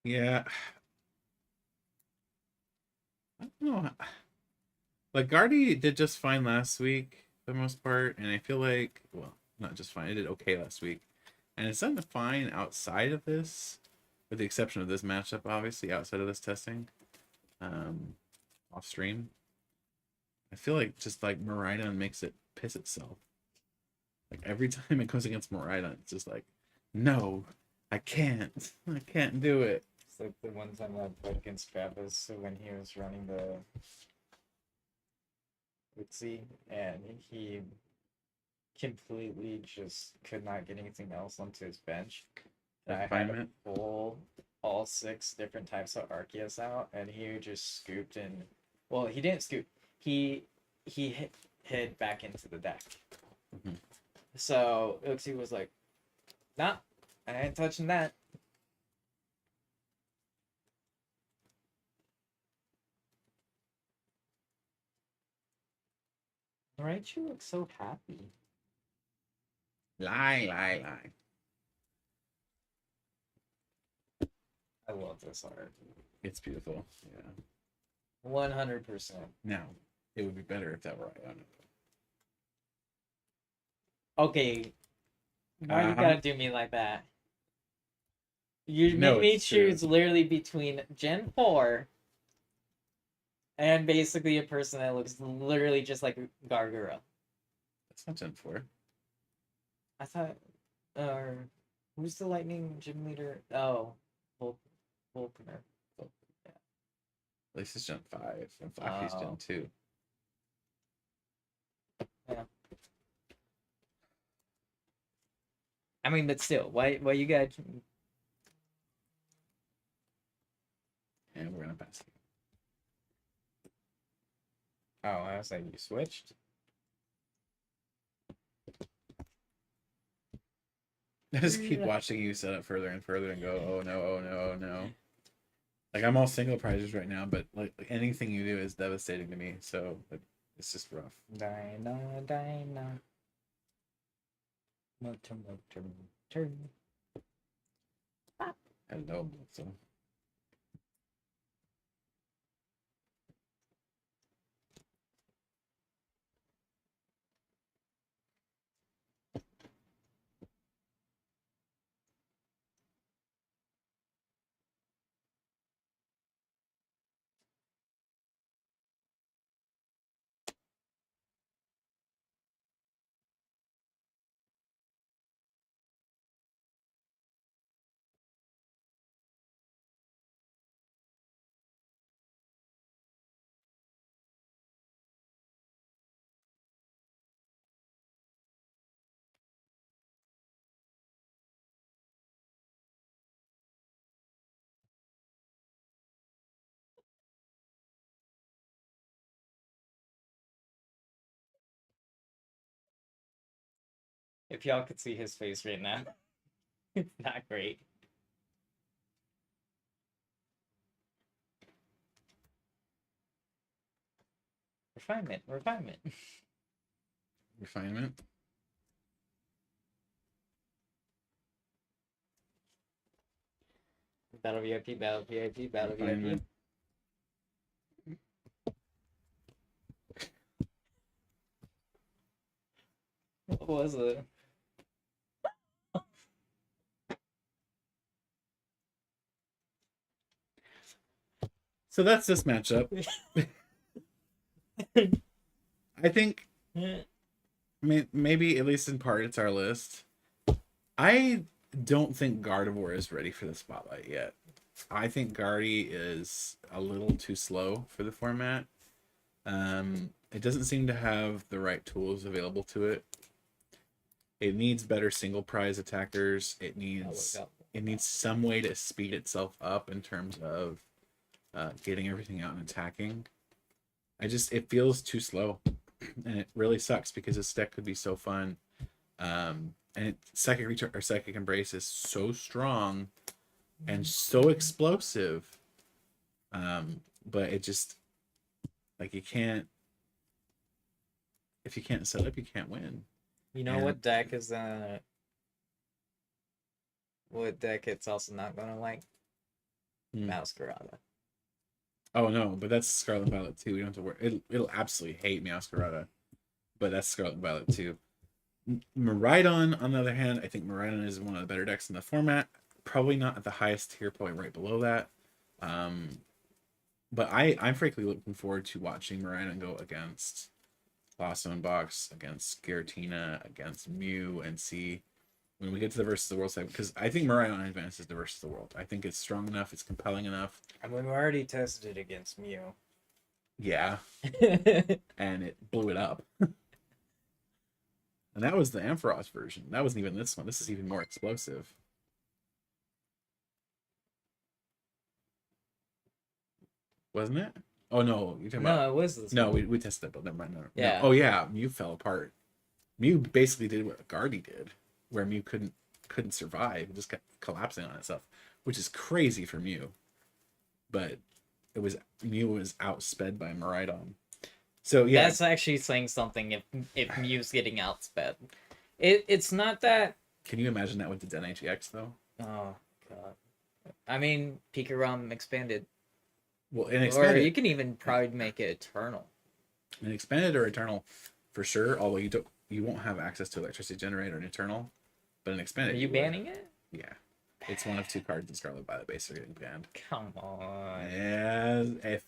Yeah. I don't know. Like Guardy did just fine last week for the most part, and I feel like, well, not just fine, it did okay last week. And it's done fine outside of this, with the exception of this matchup, obviously, outside of this testing. Off stream. I feel like just like Miraidon makes it piss itself. Like every time it goes against Miraidon, it's just like, no, I can't. I can't do it. It's like the one time I played against Travis when he was running the Uzi, and he completely just could not get anything else onto his bench. And I had to Refinement. pull all 6 different types of Arceus out, and he just scooped in. Well, he didn't scoop. He hid back into the deck. Mhm. So Uxie was like, "Nah, I ain't touching that." Right, you look so happy. Lie, lie, lie. I love this art. It's beautiful. Yeah. 100%. Now, it would be better if that were Iona. Okay, why you Uh-huh. gotta do me like that? You No, made me it's true. choose literally between Gen 4 and basically a person that looks literally just like Gargura. That's not Gen 4. I thought, who's the Lightning gym leader? Oh, Volkner. At least it's Gen 5. And Flaffy's Gen Oh. 2. Yeah. I mean, but still, why you got? And we're gonna pass it. Oh, I was like, you switched. I just keep watching you set up further and further and go, oh no, oh no, oh no. Like I'm all single prizes right now, but like anything you do is devastating to me. So it's just rough. Dinah. Motor. Hello, so. If y'all could see his face right now, it's not great. Refinement, refinement. Refinement. Battle VIP, battle VIP, battle VIP. Refinement. What was it? So that's this matchup. I think maybe at least in part it's our list. I don't think Gardevoir is ready for the spotlight yet. I think Guardy is a little too slow for the format. It doesn't seem to have the right tools available to it. It needs better single prize attackers. It needs some way to speed itself up in terms of getting everything out and attacking. It feels too slow, and it really sucks because this deck could be so fun. And Psychic Embrace is so strong and so explosive. But it just, like, if you can't set up, you can't win. You know what deck is what deck it's also not gonna like? Masquerada. Oh no, but that's Scarlet Violet too. We don't have to worry. It'll absolutely hate Masquerada, but that's Scarlet Violet too. Miraidon, on the other hand, I think Miraidon is one of the better decks in the format. Probably not at the highest tier, probably right below that. But I'm frankly looking forward to watching Miraidon go against Blossom Box, against Giratina, against Mew, and see when we get to the versus the world side, because I think Miraidon advances the versus the world. I think it's strong enough, it's compelling enough. I mean, we already tested it against Mew. Yeah. And it blew it up. And that was the Ampharos version. That wasn't even this one. This is even more explosive. Wasn't it? Oh no, you're talking about. No, it was this. No, we tested it, but never mind. No. Yeah. Oh yeah, Mew fell apart. Mew basically did what Guardy did, where Mew couldn't survive. It just kept collapsing on itself, which is crazy for Mew. But Mew was outsped by Miraidon. So yeah, that's actually saying something. If Mew's getting outsped, it's not that. Can you imagine that with the Den HEX though? Oh god, I mean, Pikarom expanded. Well, and expanded, or you can even probably make it eternal. An expanded or eternal, for sure. Although you won't have access to electricity generator in eternal, but an expanded. Are you banning it? Yeah, it's one of two cards in Scarlet Violet base are getting banned. Come on. Yeah,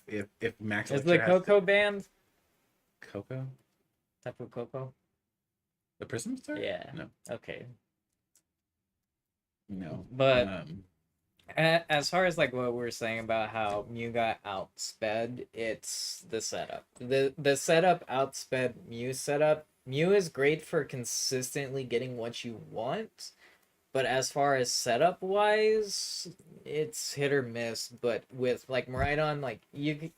if Max is the Coco banned? Coco? Type of Coco? The Prism Star? Yeah. No. Okay. No. But as far as like what we're saying about how Mew got outsped, it's the setup. The setup outsped Mew setup. Mew is great for consistently getting what you want, but as far as setup wise, it's hit or miss. But with like Miraidon, like you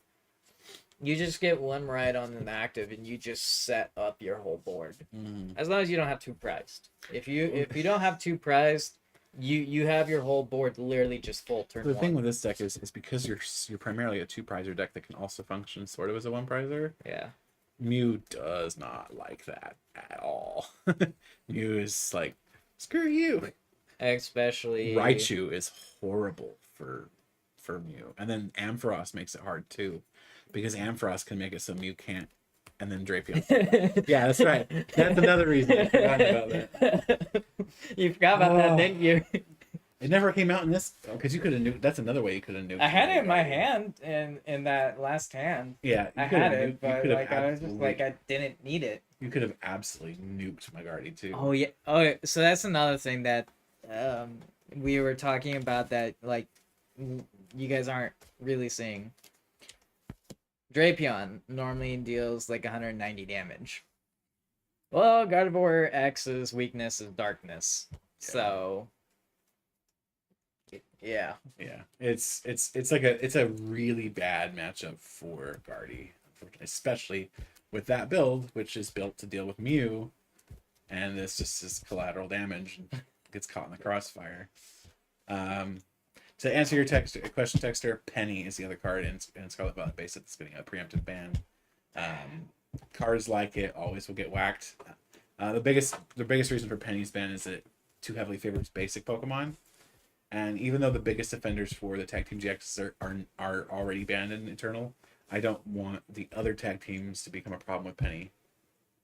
just get one Miraidon inactive and you just set up your whole board. As long as you don't have two prized. If you don't have two prized, you have your whole board literally just full turn. The thing with this deck is because you're primarily a two prizer deck that can also function sort of as a one prizer. Yeah. Mew does not like that at all. Mew is like, screw you. Especially Raichu is horrible for Mew, and then Ampharos makes it hard too, because Ampharos can make it so Mew can't, and then Drapion. Yeah, that's right. That's another reason I forgot about that. You forgot about that, didn't you? It never came out in this, because you could have nuked. That's another way you could have nuked. I had it in my hand in that last hand. Yeah, I had it, but like I was just like I didn't need it. You could have absolutely nuked my Guardy too. Oh yeah. Oh, so that's another thing that we were talking about that like you guys aren't really seeing. Drapion normally deals like 190 damage. Well, Gardevoir X's weakness is darkness. Yeah. So yeah. Yeah, it's like a really bad matchup for Guardy, especially with that build, which is built to deal with Mew. and this just is collateral damage and gets caught in the crossfire. To answer your question, Texter, Penny is the other card in Scarlet Violet base that's getting a preemptive ban. Cards like it always will get whacked. The biggest reason for Penny's ban is that it too heavily favors basic Pokemon. And even though the biggest offenders for the Tag Team GXs are already banned in Eternal, I don't want the other tag teams to become a problem with Penny.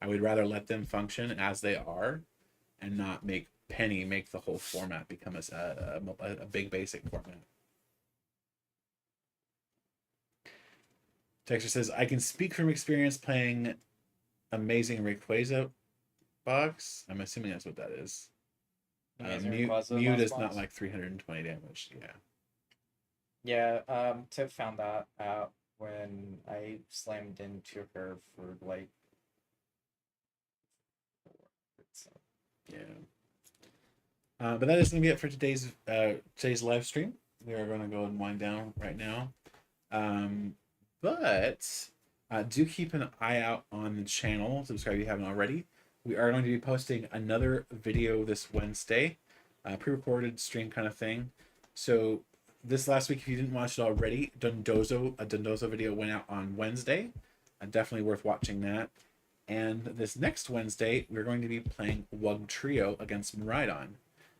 I would rather let them function as they are and not make Penny make the whole format become a big basic format. Texture says, I can speak from experience playing Amazing Rayquaza box. I'm assuming that's what that is. Mew does not like 320 damage. Yeah. Yeah, Tiff found that out when I slammed into her for like. Yeah. But that is going to be it for today's live stream. We are going to go and wind down right now. But do keep an eye out on the channel. Subscribe if you haven't already. We are going to be posting another video this Wednesday, pre-recorded stream kind of thing. So this last week, if you didn't watch it already, a Dondozo video went out on Wednesday. Definitely worth watching that. And this next Wednesday, we're going to be playing Wug Trio against Miraidon.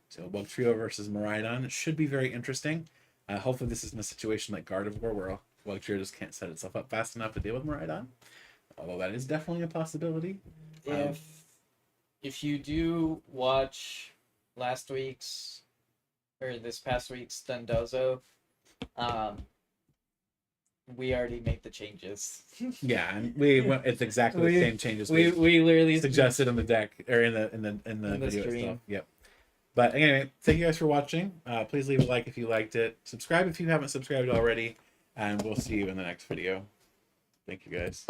So Wug Trio versus Miraidon should be very interesting. Hopefully this isn't a situation like Gardevoir where Wug Trio just can't set itself up fast enough to deal with Miraidon. Although that is definitely a possibility. If you do watch this past week's Dondozo, we already made the changes. Yeah, and it's exactly the same changes we literally suggested on the deck or in the video stream. itself. Yep. But anyway, thank you guys for watching. Please leave a like if you liked it. Subscribe if you haven't subscribed already, and we'll see you in the next video. Thank you guys.